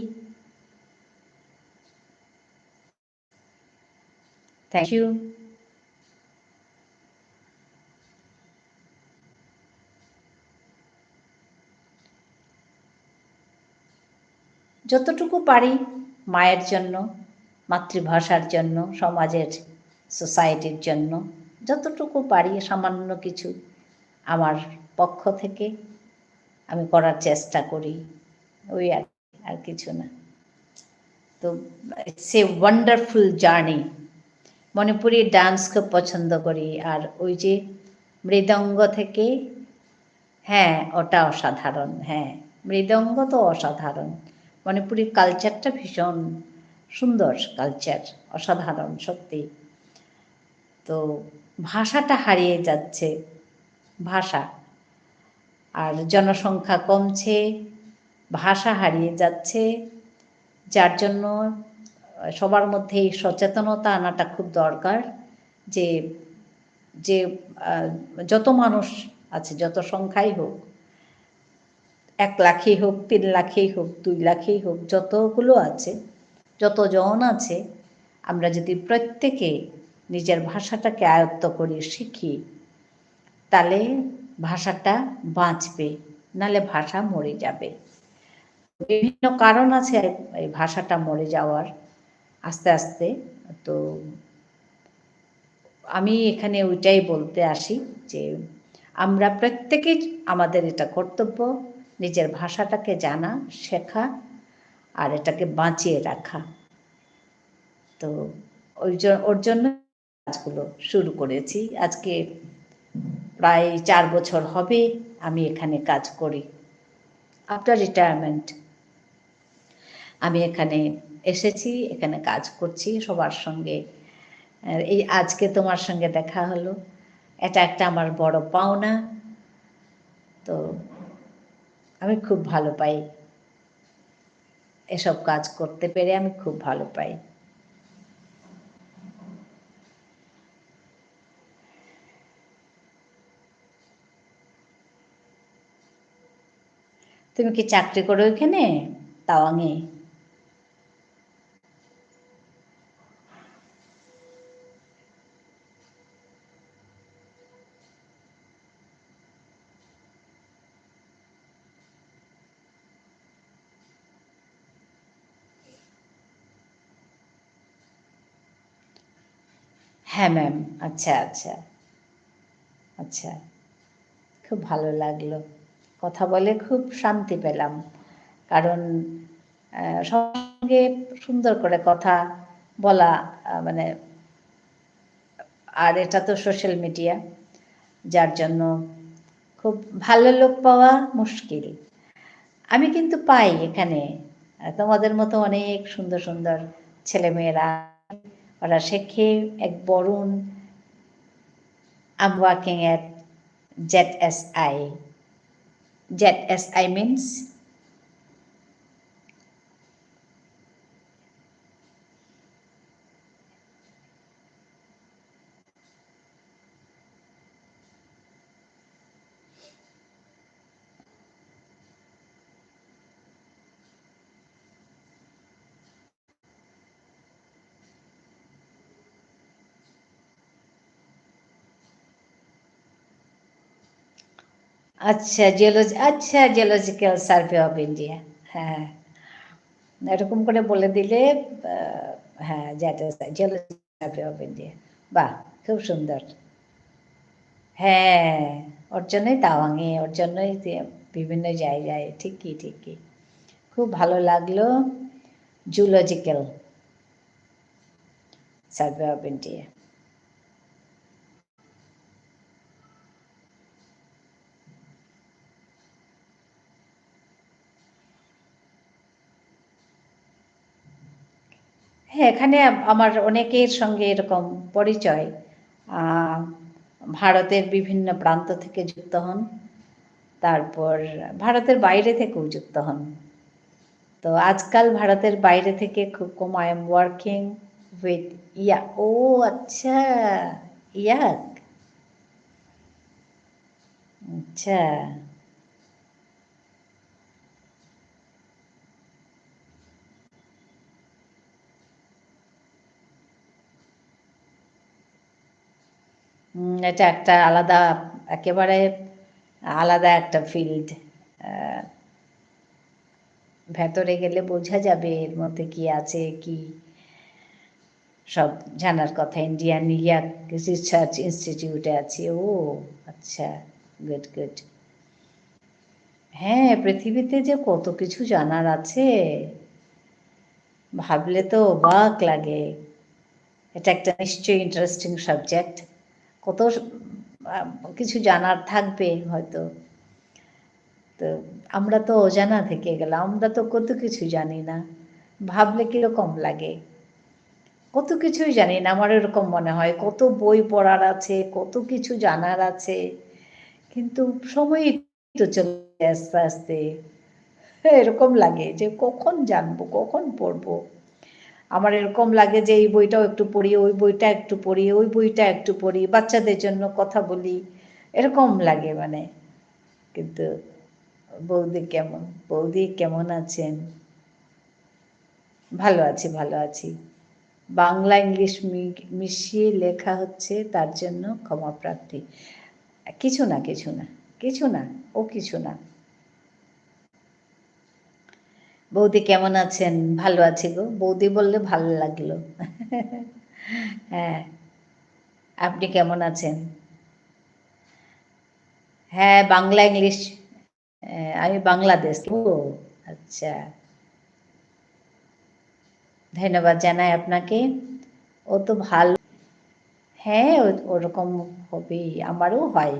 Thank you. যতটুকু পারি মায়ের জন্য, মাতৃভাষার জন্য, সমাজের সোসাইটির জন্য যতটুকু পারি সামান্য কিছু আমার পক্ষ থেকে আমি করার চেষ্টা করি, ওই আর কিছু না। তো it's a wonderful journey. Manipuri dance খুব পছন্দ করি, আর ওই যে মৃদঙ্গ থেকে, হ্যাঁ ওটা অসাধারণ, হ্যাঁ মৃদঙ্গ তো অসাধারণ। মণিপুরি কালচারটা ভীষণ সুন্দর কালচার, অসাধারণ সত্যি। তো ভাষাটা হারিয়ে যাচ্ছে, ভাষা, আর জনসংখ্যা কমছে, ভাষা হারিয়ে যাচ্ছে, যার জন্য সবার মধ্যে এই সচেতনতা আনাটা খুব দরকার যে যে যত মানুষ আছে, যত সংখ্যাই হোক, 1 লাখই হোক, 3 লাখই হোক, 2 লাখই হোক, যতগুলো আছে, যতজন আছে, আমরা যদি প্রত্যেকে নিজের ভাষাটাকে আয়ত্ত করি, শিখি, তাহলে ভাষাটা বাঁচবে, নাহলে ভাষা মরে যাবে। বিভিন্ন কারণ আছে এই ভাষাটা মরে যাওয়ার আস্তে আস্তে। তো আমি এখানে ওইটাই বলতে আসি যে আমরা প্রত্যেকেই, আমাদের এটা কর্তব্য নিজের ভাষাটাকে জানা, শেখা আর এটাকে বাঁচিয়ে রাখা। তো ওর জন্য কাজগুলো শুরু করেছি। আজকে প্রায় 4 বছর হবে আমি এখানে কাজ করি। আফটার রিটায়ারমেন্ট আমি এখানে এসেছি, এখানে কাজ করছি সবার সঙ্গে। এই আজকে তোমার সঙ্গে দেখা হলো, এটা একটা আমার বড় পাওনা। তো আমি খুব ভালো পাই, এসব কাজ করতে পেরে আমি খুব ভালো পাই। তুমি কি চাকরি করো এখানে তাওয়াঙে? হ্যাঁ ম্যাম। আচ্ছা আচ্ছা আচ্ছা, খুব ভালো লাগলো, কথা বলে খুব শান্তি পেলাম। কারণ সঙ্গে সুন্দর করে কথা বলা, মানে, আর এটা তো সোশ্যাল মিডিয়া, যার জন্য খুব ভালো লোক পাওয়া মুশকিল। আমি কিন্তু পাই এখানে, তোমাদের মতো অনেক সুন্দর সুন্দর ছেলেমেয়েরা, ওরা শেখে এক Barun. I'm working at ZSI. ZSI means আচ্ছা জিওলজিক্যাল সার্ভে অফ ইন্ডিয়া। হ্যাঁ, এরকম করে বলে দিলে, হ্যাঁ, জিওলজিক্যাল সার্ভে অফ ইন্ডিয়া। বাহ, খুব সুন্দর। হ্যাঁ, ওর জন্যই তাওয়াঙে, ওর জন্যই বিভিন্ন জায়গায়। ঠিকই ঠিকই, খুব ভালো লাগলো। Zoological survey of India. হ্যাঁ, এখানে আমার অনেকের সঙ্গে এরকম পরিচয়, ভারতের বিভিন্ন প্রান্ত থেকে যুক্ত হন, তারপর ভারতের বাইরে থেকেও যুক্ত হন। তো আজকাল ভারতের বাইরে থেকে খুব কম। আই এম ওয়ার্কিং উইথ ইয়া। ও আচ্ছা, ইয়াক, আচ্ছা। এটা একটা আলাদা, একেবারে আলাদা একটা ফিল্ড। ভেতরে গেলে বোঝা যাবে এর মধ্যে কি আছে, কি সব জানার কথা। ইন্ডিয়ান ইয়াক রিসার্চ ইনস্টিটিউটে আছি। ও আচ্ছা, গুড গুড। হ্যাঁ, পৃথিবীতে যে কত কিছু জানার আছে, ভাবলে তো অবাক লাগে। এটা একটা নিশ্চয়ই ইন্টারেস্টিং সাবজেক্ট, কত কিছু জানার থাকবে হয়তো। তো আমরা তো অজানা থেকে গেলাম, আমরা তো কত কিছু জানি না, ভাবলে কীরকম লাগে। কত কিছুই জানি না, আমার এরকম মনে হয়। কত বই পড়ার আছে, কত কিছু জানার আছে, কিন্তু সময়ই তো চলে আস্তে আস্তে। এরকম লাগে যে কখন জানবো, কখন পড়বো। আমার এরকম লাগে যে এই বইটাও একটু পড়ি, ওই বইটা একটু পড়ি, ওই বইটা একটু পড়ি, বাচ্চাদের জন্য কথা বলি, এরকম লাগে মানে। কিন্তু বৌদি কেমন আছেন? ভালো আছি, ভালো আছি। বাংলা ইংলিশ মিশিয়ে লেখা হচ্ছে, তার জন্য ক্ষমা প্রার্থী। কিছু না, কিছু না, কিছু না, ও কিছু না। বৌদি কেমন আছেন? ভালো আছি গো। বৌদি বললে ভালো লাগলো। হ্যাঁ, আপনি কেমন আছেন? হ্যাঁ, বাংলা ইংলিশ। আমি বাংলাদেশ। ও আচ্ছা, ধন্যবাদ জানাই আপনাকে। ও তো ভালো। হ্যাঁ, ওরকম হবেই, আমারও হয়।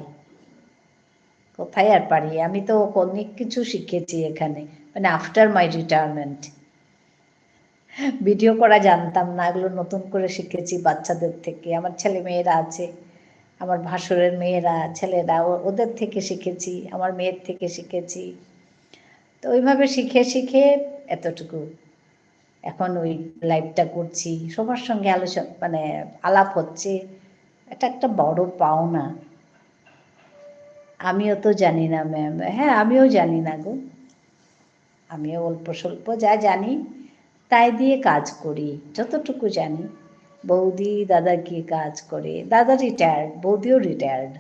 কোথায় আর পারি, আমি তো অনেক কিছু শিখেছি এখানে, মানে আফটার মাই রিটায়ারমেন্ট। ভিডিও করা জানতাম না, এগুলো নতুন করে শিখেছি বাচ্চাদের থেকে। আমার ছেলে মেয়েরা আছে, আমার ভাসুরের মেয়েরা, ছেলেরা, ওদের থেকে শিখেছি, আমার মেয়ের থেকে শিখেছি। তো ওইভাবে শিখে শিখে এতটুকু এখন ওই লাইভটা করছি, সবার সঙ্গে আলোচনা মানে আলাপ হচ্ছে। এটা একটা বড় পাওনা। আমিও তো জানি না ম্যাম। হ্যাঁ, আমিও জানি না গো। আমিও অল্প স্বল্প যা জানি তাই দিয়ে কাজ করি, যতটুকু জানি। বৌদি দাদা কি কাজ করে? দাদা রিটায়ার্ড, বৌদিও রিটায়ার্ড।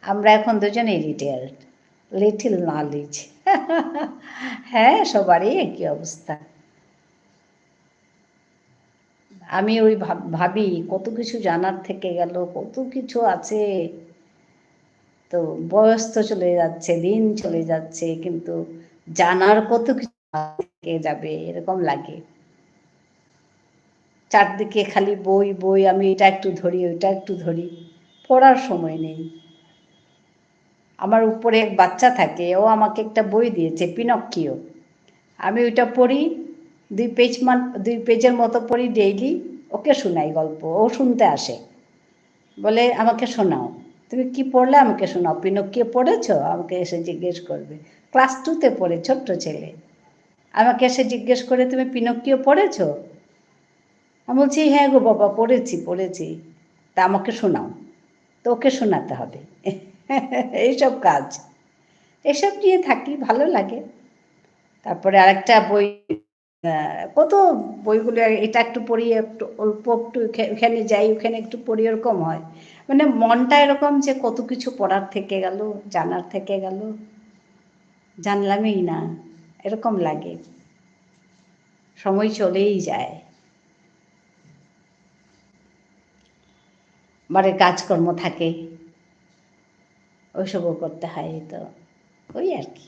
আমরা এখন দুজনেই রিটায়ার্ড। Little knowledge. হ্যাঁ, সবারই একই অবস্থা। আমি ওই ভাবি কত কিছু জানার থেকে গেল, কত কিছু আছে। তো বয়স তো চলে যাচ্ছে, দিন চলে যাচ্ছে, কিন্তু জানার কত কিছু থেকে যাবে এরকম লাগে। চারদিকে খালি বই বই, আমি এটা একটু ধরি, ওইটা একটু ধরি, পড়ার সময় নেই। আমার উপরে এক বাচ্চা থাকে, ও আমাকে একটা বই দিয়েছে, পিনক্কিও। আমি ওইটা পড়ি, 2 পেজের মতো পড়ি ডেইলি। ওকে শোনাই গল্প, ও শুনতে আসে, বলে আমাকে শোনাও, তুমি কি পড়লে আমাকে শোনাও, পিনক্কিও পড়েছ? আমাকে এসে জিজ্ঞেস করবে। ক্লাস 2তে পড়ে, ছোট্ট ছেলে, আমাকে এসে জিজ্ঞেস করে তুমি পিনক্কিও পড়েছ? আমি বলছি হ্যাঁ গো বাবা, পড়েছি। তা আমাকে শোনাও। তো ওকে শোনাতে হবে। এইসব কাজ, এসব নিয়ে থাকি, ভালো লাগে। তারপরে আরেকটা বই, কত বইগুলো, এটা একটু পড়ি, একটু অল্প একটু এখানে যাই, ওখানে একটু পড়ি, এরকম হয়। মানে মনটা এরকম যে কত কিছু পড়ার থেকে গেল, জানার থেকে গেল, জানলামই না, এরকম লাগে। সময় চলেই যায়। বাড়ির কাজকর্ম থাকে, ওইসবও করতে হয়, তো ওই আর কি।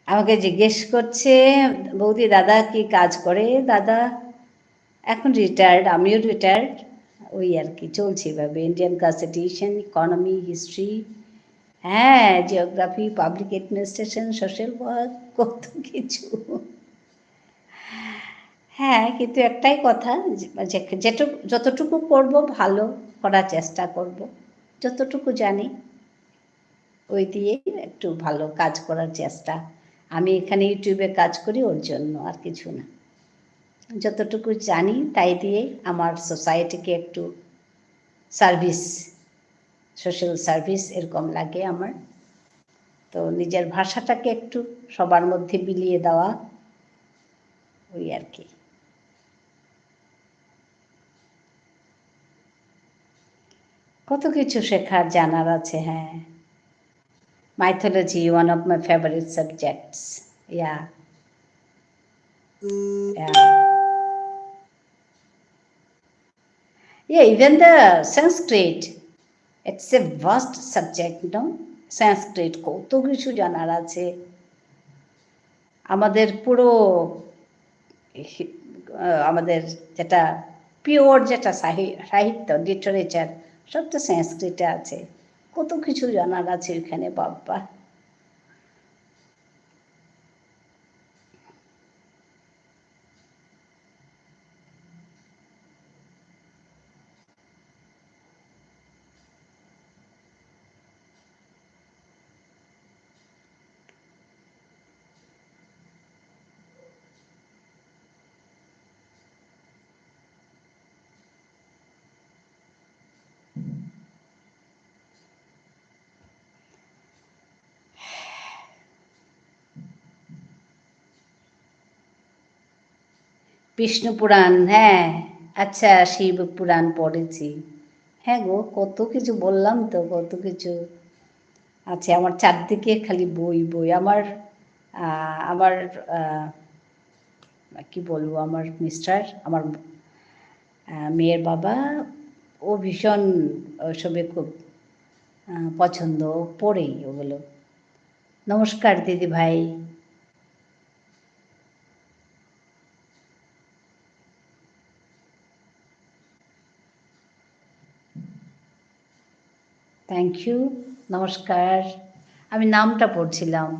আমাকে জিজ্ঞেস করছে বৌদি দাদা কি কাজ করে? দাদা এখন রিটায়ার্ড, আমিও রিটায়ার্ড। ওই আর কি চলছে এভাবে, ইন্ডিয়ান কনস্টিটিউশন, ইকোনমি, হিস্ট্রি, হ্যাঁ, geography, public administration, social work, কত কিছু। হ্যাঁ, কিন্তু একটাই কথা, যতটুকু করব ভালো করার চেষ্টা করব, যতটুকু জানি ওই দিয়ে একটু ভালো কাজ করার চেষ্টা। আমি এখানে ইউটিউবে কাজ করি ওর জন্য, আর কিছু না। যতটুকু জানি তাই দিয়ে আমার সোসাইটিকে একটু সার্ভিস, সোশ্যাল সার্ভিস এরকম লাগে আমার। তো নিজের ভাষাটাকে একটু সবার মধ্যে বিলিয়ে দেওয়া, ওই আর কি। কত কিছু শেখার জানার আছে। হ্যাঁ, mythology, one of my favorite subjects. Yeah. Yeah, even the Sanskrit, it's a vast subject, no? Sanskrit কত কিছু জানার আছে। আমাদের পুরো আমাদের যেটা পিওর, যেটা সাহিত্য, লিটারেচার, সব তো সংস্কৃতে আছে। কত কিছু জানার আছে এখানে, বাবা। বিষ্ণু পুরাণ, হ্যাঁ। আচ্ছা, শিব পুরাণ পড়েছি। হ্যাঁ গো, কত কিছু বললাম তো, কত কিছু আছে আমার চারদিকে, খালি বই বই। আমার আমার কি বলবো, আমার মিস্টার, আমার মেয়ের বাবা, ও ভীষণ ওসবে খুব পছন্দ, পড়েই ওগুলো। নমস্কার দিদি ভাই। থ্যাংক ইউ, নমস্কার। আমি নামটা পড়ছিলাম,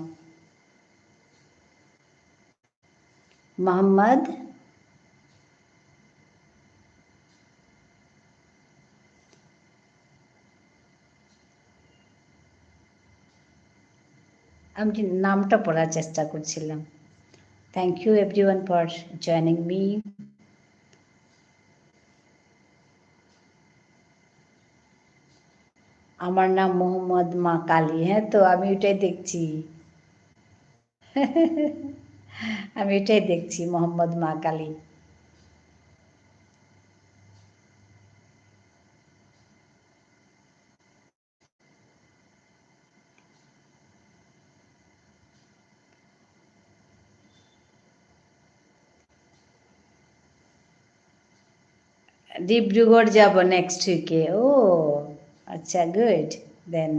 মোহাম্মদ। আমি নামটা পড়ার চেষ্টা করছিলাম। Thank you everyone for joining me. আমার নাম মোহাম্মদ মা কালী। হ্যাঁ, তো আমি ওইটাই দেখছি। আমি এটাই দেখছি, মোহাম্মদ মা কালী। ডিব্রুগড় যাব নেক্সট উইকে। ও আচ্ছা, গুড দেন।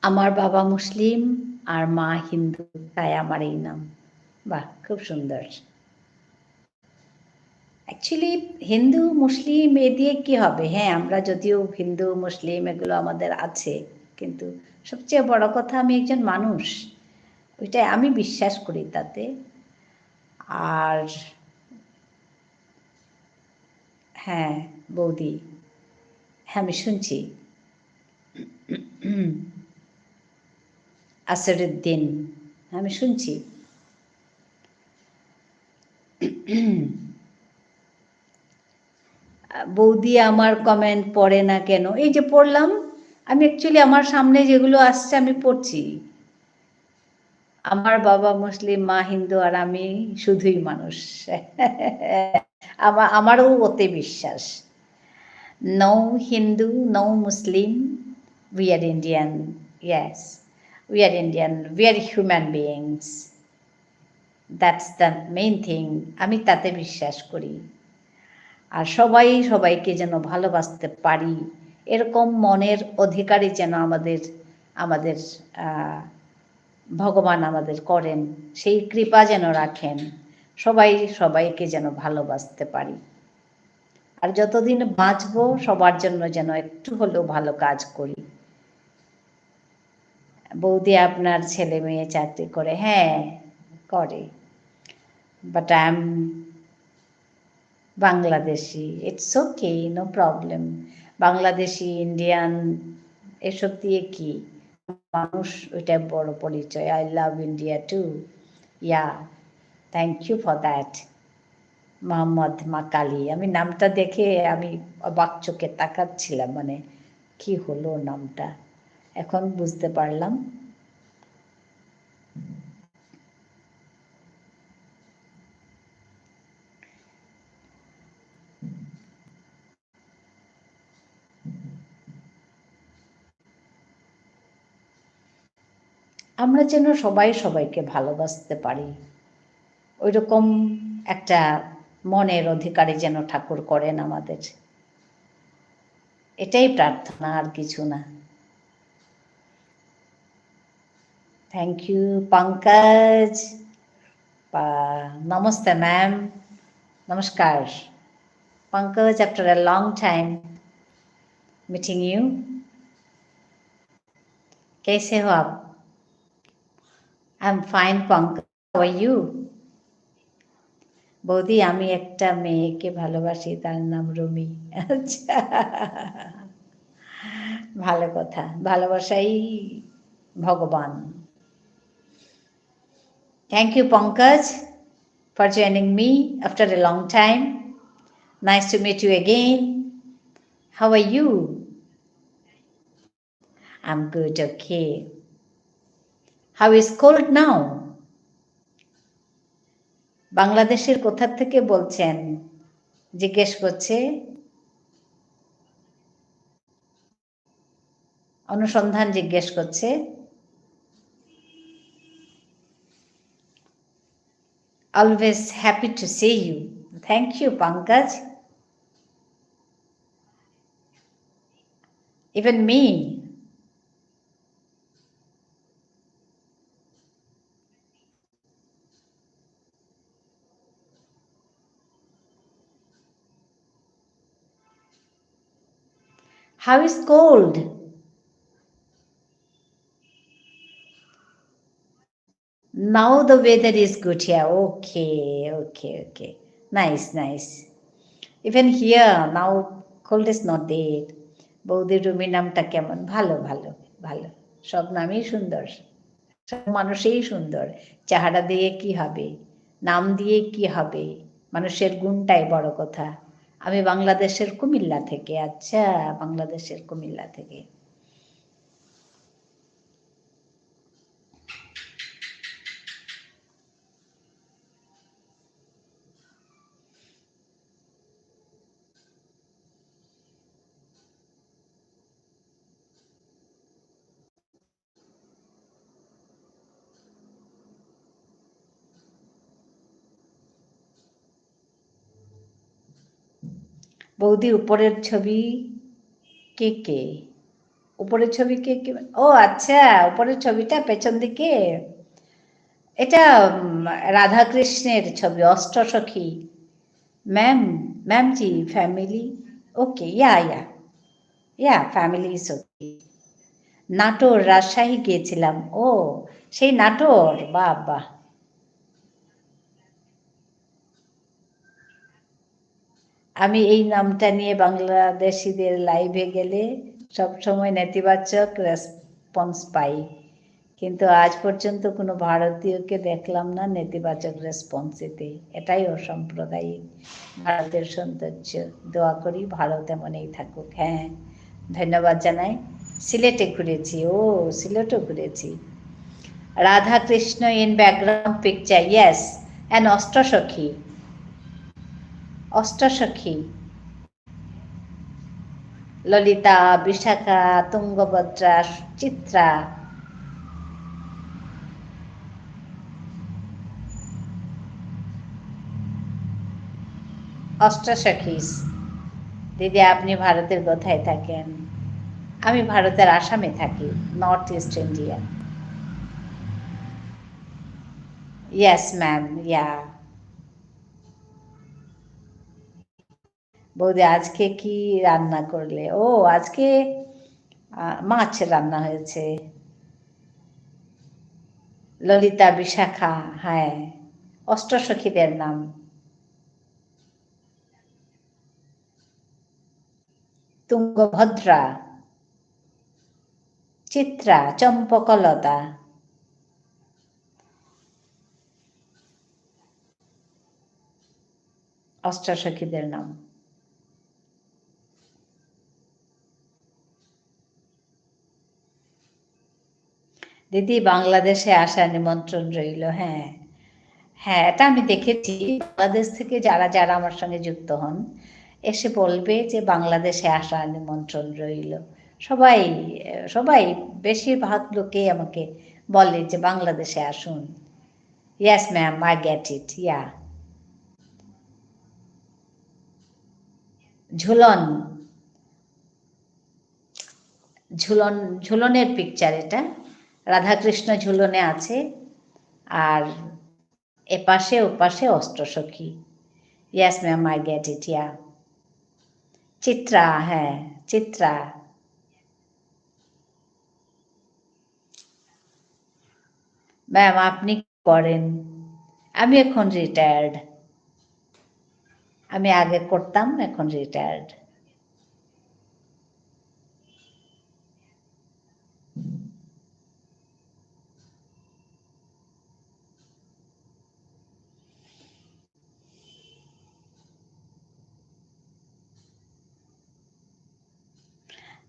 আমার বাবা মুসলিম আর মা হিন্দু, তাই আমার এই নাম। বাহ, খুব সুন্দর। অ্যাকচুয়ালি হিন্দু মুসলিম এ দিয়ে কী হবে? হ্যাঁ, আমরা যদিও হিন্দু মুসলিম এগুলো আমাদের আছে, কিন্তু সবচেয়ে বড় কথা আমি একজন মানুষ, ওইটাই আমি বিশ্বাস করি তাতে। আর হ্যাঁ বৌদি, হ্যাঁ আমি শুনছি। আসরুদ্দিন, আমি শুনছি। বৌদি আমার কমেন্ট পড়ে না কেন? এই যে পড়লাম, আমি অ্যাকচুয়ালি আমার সামনে যেগুলো আসছে আমি পড়ছি। আমার বাবা মুসলিম, মা হিন্দু, আর আমি শুধুই মানুষ। আমারও ওতে বিশ্বাস। No Hindu, no Muslim, we are Indian. Yes, we are Indian, we are human beings. That's the main thing. আমি তাতে বিশ্বাস করি। আর সবাই সবাইকে যেন ভালোবাসতে পারি, এরকম মনের অধিকারী যেন আমাদের আমাদের ভগবান আমাদের করেন, সেই কৃপা যেন রাখেন, সবাই সবাইকে যেন ভালোবাসতে পারি। আর যতদিন বাঁচব সবার জন্য যেন একটু হলেও ভালো কাজ করি। বৌদি আপনার ছেলে মেয়ে চাকরি করে? হ্যাঁ করে, but I am Bangladeshi. It's okay, no problem. Bangladeshi, Indian, এসব দিয়ে কি মানুষ, ওইটা বড় পরিচয়। I love India too. Yeah, thank you for that. Mohammad Maa Kali, আমি নামটা দেখে আমি অবাক চোখে তাকাচ্ছিলাম, মানে কি হলো নামটা, এখন বুঝতে পারলাম। আমরা যেন সবাই সবাইকে ভালোবাসতে পারি, ওইরকম একটা মনের অধিকারী যেন ঠাকুর করেন আমাদের, এটাই প্রার্থনা, আর কিছু না। Thank you Pankaj. Namaste ma'am, namaskar. Pankaj, after a long time meeting you. कैसे हो आप? I'm fine Pankaj, how are you? বৌদি, আমি একটা মেয়েকে ভালোবাসি, তার নাম রুমি। আচ্ছা, ভালো কথা, ভালোবাসাই ভগবান। Thank you Pankaj for joining me after a long time. Nice to meet you again. How are you? I'm good, okay. How is cold now? বাংলাদেশের কোথা থেকে বলছেন জিজ্ঞেস করছে, অনুসন্ধান জিজ্ঞেস করছে। Always happy to see you. Thank you, Pankaj. Even me. How is cold? Now the weather is good here. Okay. Nice. Even here now cold is not there. বৌদির রুমির নামটা কেমন? ভালো। সব নামই সুন্দর, সব মানুষই সুন্দর। চেহারা দিয়ে কি হবে, নাম দিয়ে কি হবে, মানুষের গুণটাই বড় কথা। আমি বাংলাদেশের কুমিল্লা থেকে। আচ্ছা, বাংলাদেশের কুমিল্লা থেকে। বৌদি উপরের ছবি কে? উপরের ছবি কে? ও আচ্ছা, উপরের ছবিটা পেছন দিকে, এটা রাধাকৃষ্ণের ছবি, অষ্টসখী। Ma'am ji, family okay, yeah family is okay. Natore, Rajshahi গিয়েছিলাম। ও, সেই নাটোর, বাহ। আমি এই নামটা নিয়ে বাংলাদেশিদের লাইভে গেলে সবসময় নেতিবাচক রেসপন্স পাই, কিন্তু আজ পর্যন্ত কোনো ভারতীয়কে দেখলাম না নেতিবাচক রেসপন্স দিতে। এটাই অসাম্প্রদায়িক ভারতের সৌন্দর্য। দোয়া করি ভারত এমনই থাকুক। হ্যাঁ, ধন্যবাদ জানাই। সিলেটে ঘুরেছি। সিলেটও ঘুরেছি। Radha Krishna in background picture, yes, and অষ্টসখী, ললিতা, বিশাখা, তুঙ্গভদ্রা, চিত্রা। অষ্টসখীস। দিদি, আপনি ভারতের কোথায় থাকেন? আমি ভারতের আসামে থাকি, North East India. Yes ma'am, yeah. বৌদি, আজকে কি রান্না করলে? আজকে মাছ রান্না হয়েছে। ললিতা, বিশাখা, হ্যাঁ, অষ্টসখীদের নাম। তুঙ্গভদ্রা, চিত্রা, চম্পকলতা। অষ্টসখীদের নাম। দিদি, বাংলাদেশে আসার নিমন্ত্রণ রইল। হ্যাঁ, এটা আমি দেখেছি। বাংলাদেশ থেকে যারা আমার সঙ্গে যুক্ত হন, এসে বলবে যে বাংলাদেশে আসার নিমন্ত্রণ রইল। সবাই বেশিরভাগ লোকেই আমাকে বলে যে বাংলাদেশে আসুন। Yes ma'am, I get it, yeah. ঝুলনের পিকচার এটা। রাধাকৃষ্ণ ঝুলনে আছে, আর এপাশে ওপাশে অষ্টসখী। Yes ma'am, I get it, yeah. Chitra, হ্যাঁ, চিত্রা। ম্যাম, আপনি কি করেন? আমি এখন রিটায়ার্ড। আমি আগে করতাম, এখন retired.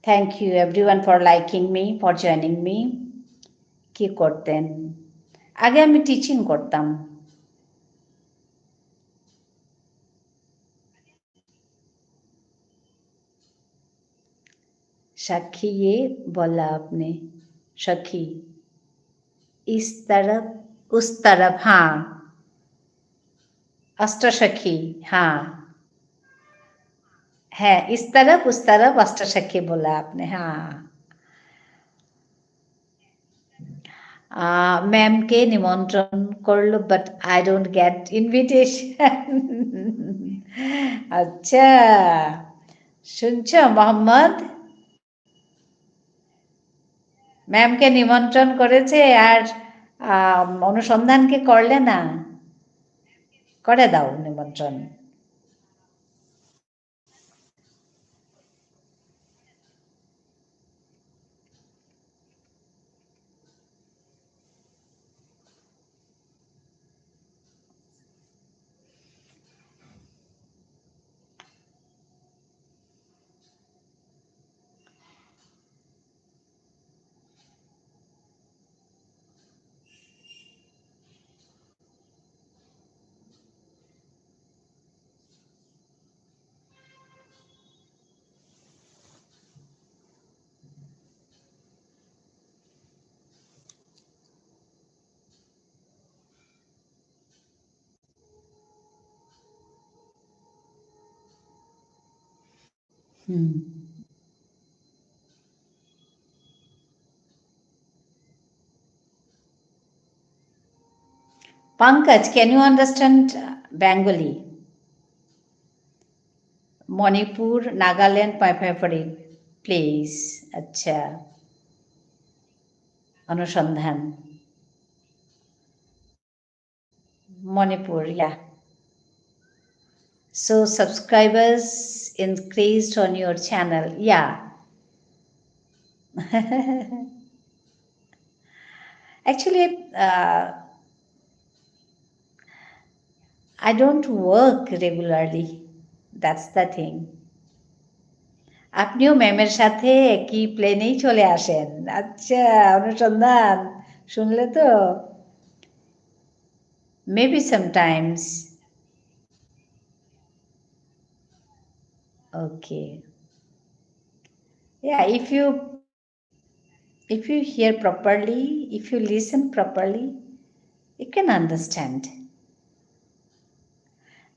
Thank you everyone for liking me, for joining me. কি করতেন? আগে আমি টিচিং করতাম। साक्षी ये बोला आपने, सखी इस तरफ उस तरफ, हाँ अष्टसखी, हाँ है इस तरफ उस तरफ अष्टसखी बोला आपने, हाँ। ম্যামকে নিমন্ত্রণ করলো but I don't get invitation. আচ্ছা, শুনছো মোহাম্মদ? ম্যামকে নিমন্ত্রণ করেছে আর অনুসন্ধানকে করলে না, করে দাও নিমন্ত্রণ। হুম। Pankaj, can you understand Bengali? Manipur, Nagaland, my favorite place. আচ্ছা, অনুসন্ধান। Manipur, yeah. So subscribers increased on your channel, yeah. Actually, I don't work regularly. That's the thing. আপনিও ম্যামের সাথে একই প্লেনেই চলে আসেন। আচ্ছা, অনুসন্ধান শুনলে তো? Maybe sometimes. Okay. Yeah, if you hear properly, if you listen properly, you can understand.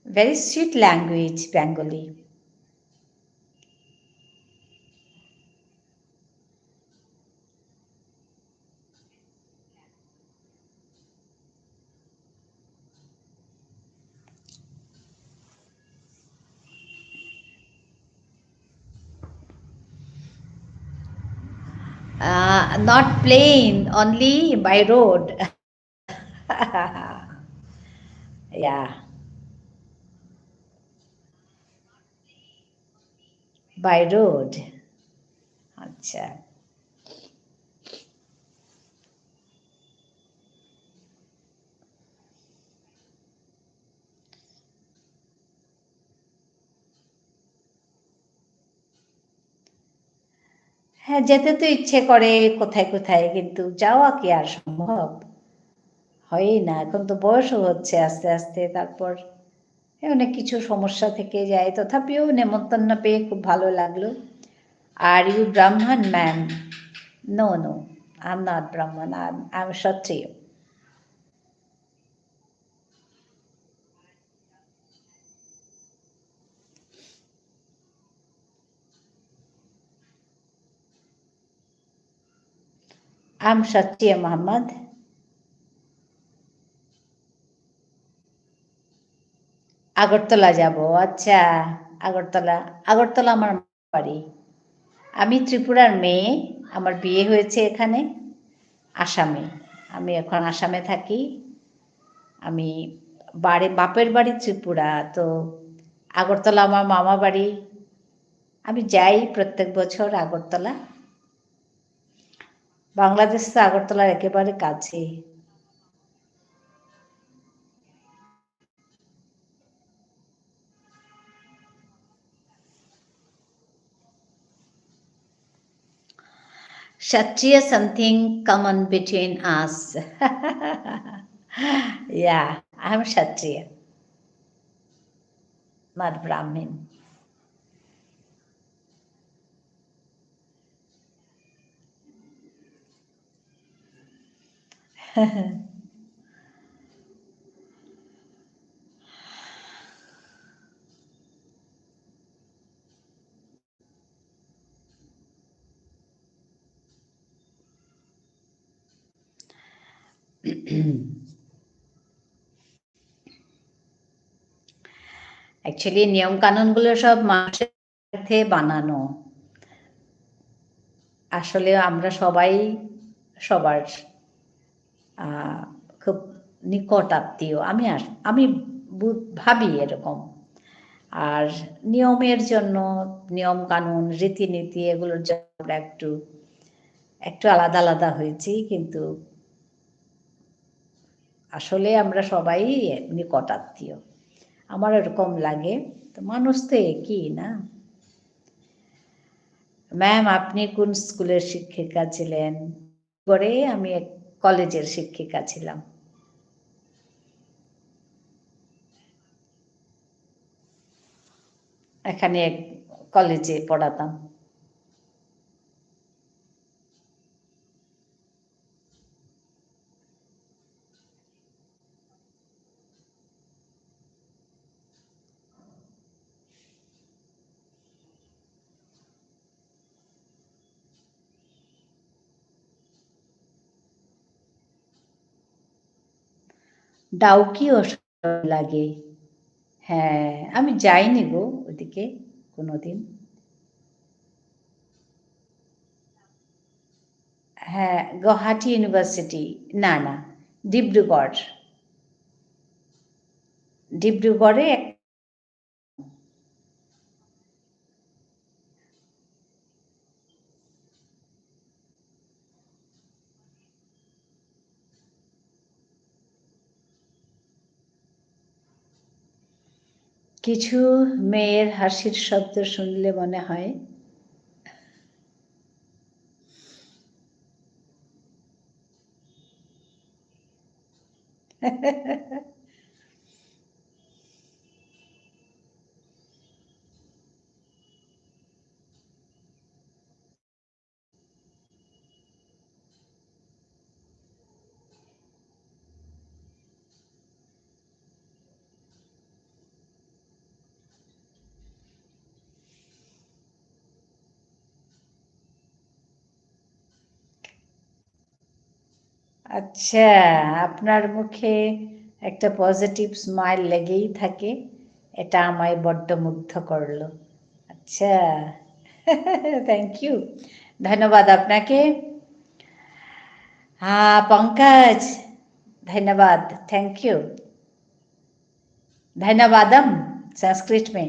Very sweet language, Bengali. Not plane, only by road. Yeah, by road. আচ্ছা। হ্যাঁ, যেতে তো ইচ্ছে করে কোথায় কোথায়, কিন্তু যাওয়া কি আর সম্ভব? হয়ই না, এখন তো বয়সও হচ্ছে আস্তে আস্তে, তারপর অনেক কিছু সমস্যা থেকে যায়। তথাপিও নেমন্তন্ন পেয়ে খুব ভালো লাগলো। Are you Brahmin ma'am? No no, I am not Brahmin, I am Kshatriya. I am Kshatriya Mohammad. Agartala যাব, আচ্ছা। আগরতলা, আগরতলা আমার বাড়ি। আমি ত্রিপুরার মেয়ে, আমার বিয়ে হয়েছে এখানে আসামে। আমি এখন আসামে থাকি। আমি বাপের বাড়ি ত্রিপুরা, তো আগরতলা আমার মামা বাড়ি। আমি যাই প্রত্যেক বছর আগরতলা। বাংলাদেশ তো আগরতলার একেবারে কাছে। Kshatriya something common between us. Yeah, I'm Kshatriya, not Brahmin. Actually নিয়ম কানুনগুলো সব মানুষের মধ্যে বানানো। আসলে আমরা সবাই সবার খুব নিকট আত্মীয়। আমি ভাবি এরকম। আর নিয়মের জন্য নিয়ম কানুন রীতিনীতি এগুলোর জন্য আমরা একটু একটু আলাদা আলাদা হয়েছি, কিন্তু আসলে আমরা সবাই নিকট আত্মীয়। আমার এরকম লাগে। তো মানুষ তো একই না। ম্যাম, আপনি কোন স্কুলের শিক্ষিকা ছিলেন? করে আমি এক কলেজের শিক্ষিকা ছিলাম। এখানে এক কলেজে পড়াতাম। ডাউকিও লাগে। হ্যাঁ, আমি যাইনি গো ওদিকে কোনোদিন। হ্যাঁ, গুয়াহাটি ইউনিভার্সিটি, না না, ডিব্রুগড়। ডিব্রুগড়ে কিছু মেয়ের হাসির শব্দ শুনলে মনে হয় আচ্ছা, আপনার মুখে একটা পজিটিভ স্মাইল লেগেই থাকে, এটা আমায় বড্ড মুগ্ধ করলো। আচ্ছা, থ্যাংক ইউ, ধন্যবাদ আপনাকে। हाँ पंकज, धन्यवाद, थैंक यू। धन्यवादम संस्कृत में।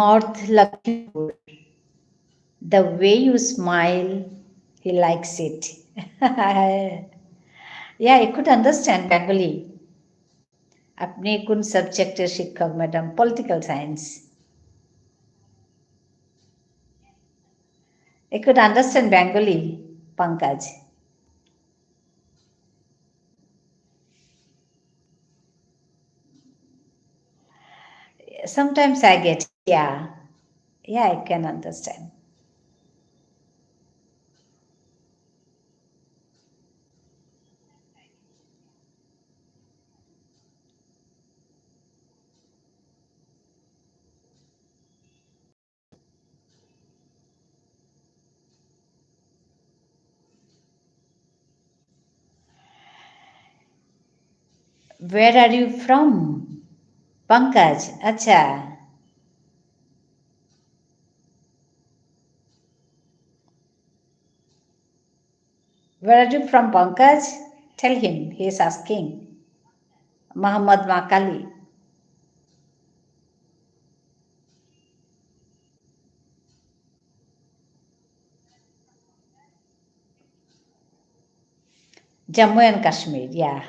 North Lakshmipur, the way you smile, he likes it. Yeah, I could understand Bengali. আপনি কোন সাবজেক্টের শিক্ষক madam? Political science. I could understand Bengali, Pankaj. Sometimes I get, yeah, yeah, I can understand. Where are you from? Pankaj, acha. Where are you from, Pankaj? Tell him, he is asking. Muhammad Makali. Jammu and Kashmir, yeah.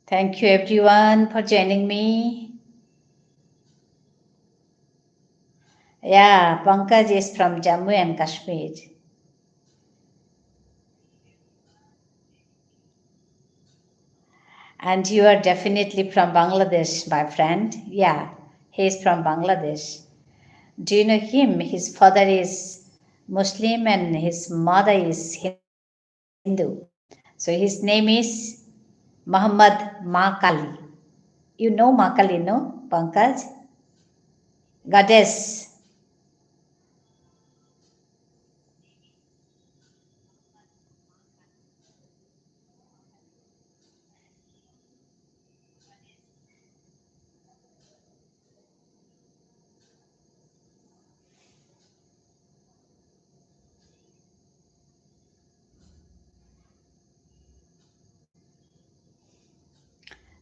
Thank you everyone for joining me. Yeah, Pankaj is from Jammu and Kashmir. And you are definitely from Bangladesh, my friend. Yeah, he is from Bangladesh. Do you know him? His father is Muslim and his mother is Hindu. So his name is Muhammad Makali. You know Makali, no, Pankaj? Goddess.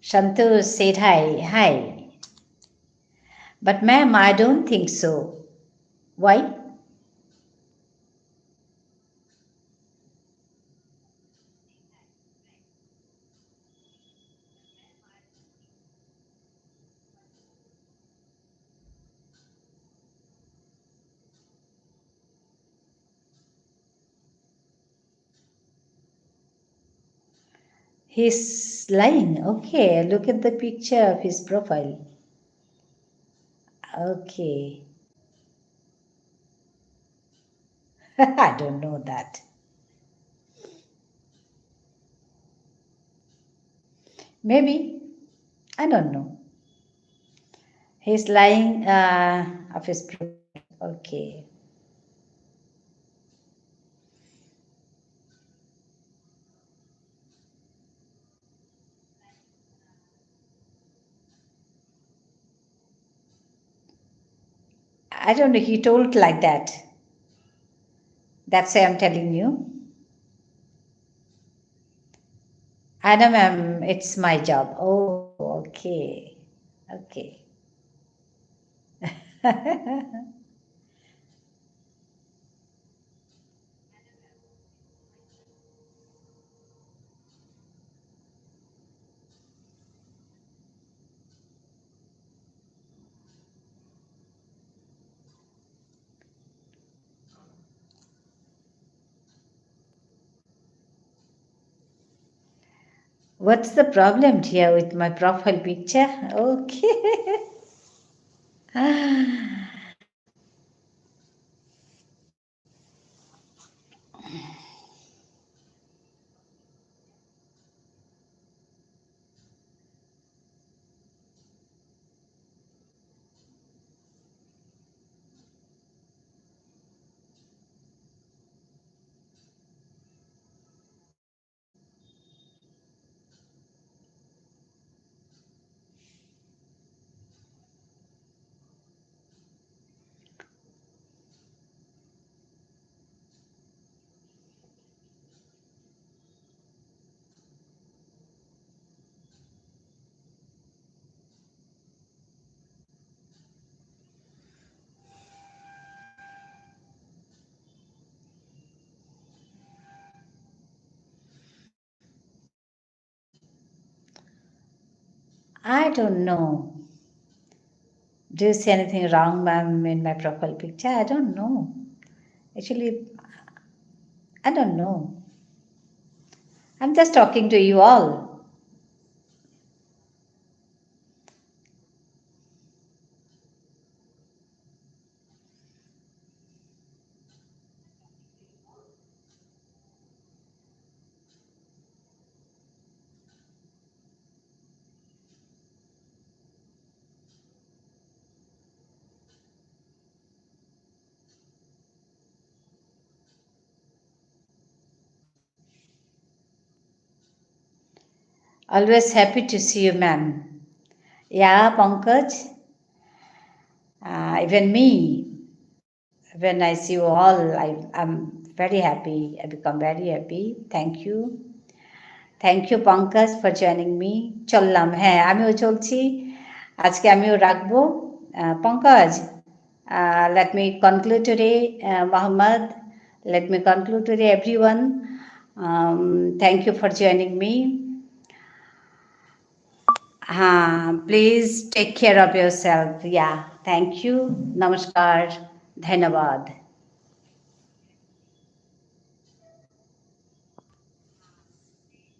Shantu said hi. Hi. But ma'am, I don't think so. Why? He's lying. Okay, look at the picture of his profile. Okay. I don't know that. Maybe. I don't know. He's lying of his profile. Okay. I don't know. He told like that. That's why I'm telling you. I know, ma'am. It's my job. Oh, okay. Okay. What's the problem here with my profile picture? Okay. I don't know. Do you see anything wrong, ma'am, in my profile picture? I don't know. Actually, I don't know. I'm just talking to you all. Always happy to see you, ma'am. Yeah, Pankaj, even me, when I see you all, I'm very happy. I become very happy. Thank you. Thank you Pankaj for joining me. চললাম, হ্যাঁ আমিও চলছি, আজকে আমিও রাখবো। Pankaj, let me conclude today, Mohammed, let me conclude today, everyone. Thank you for joining me. Please take care of yourself. Yeah, thank you. Namaskar. Dhanabad.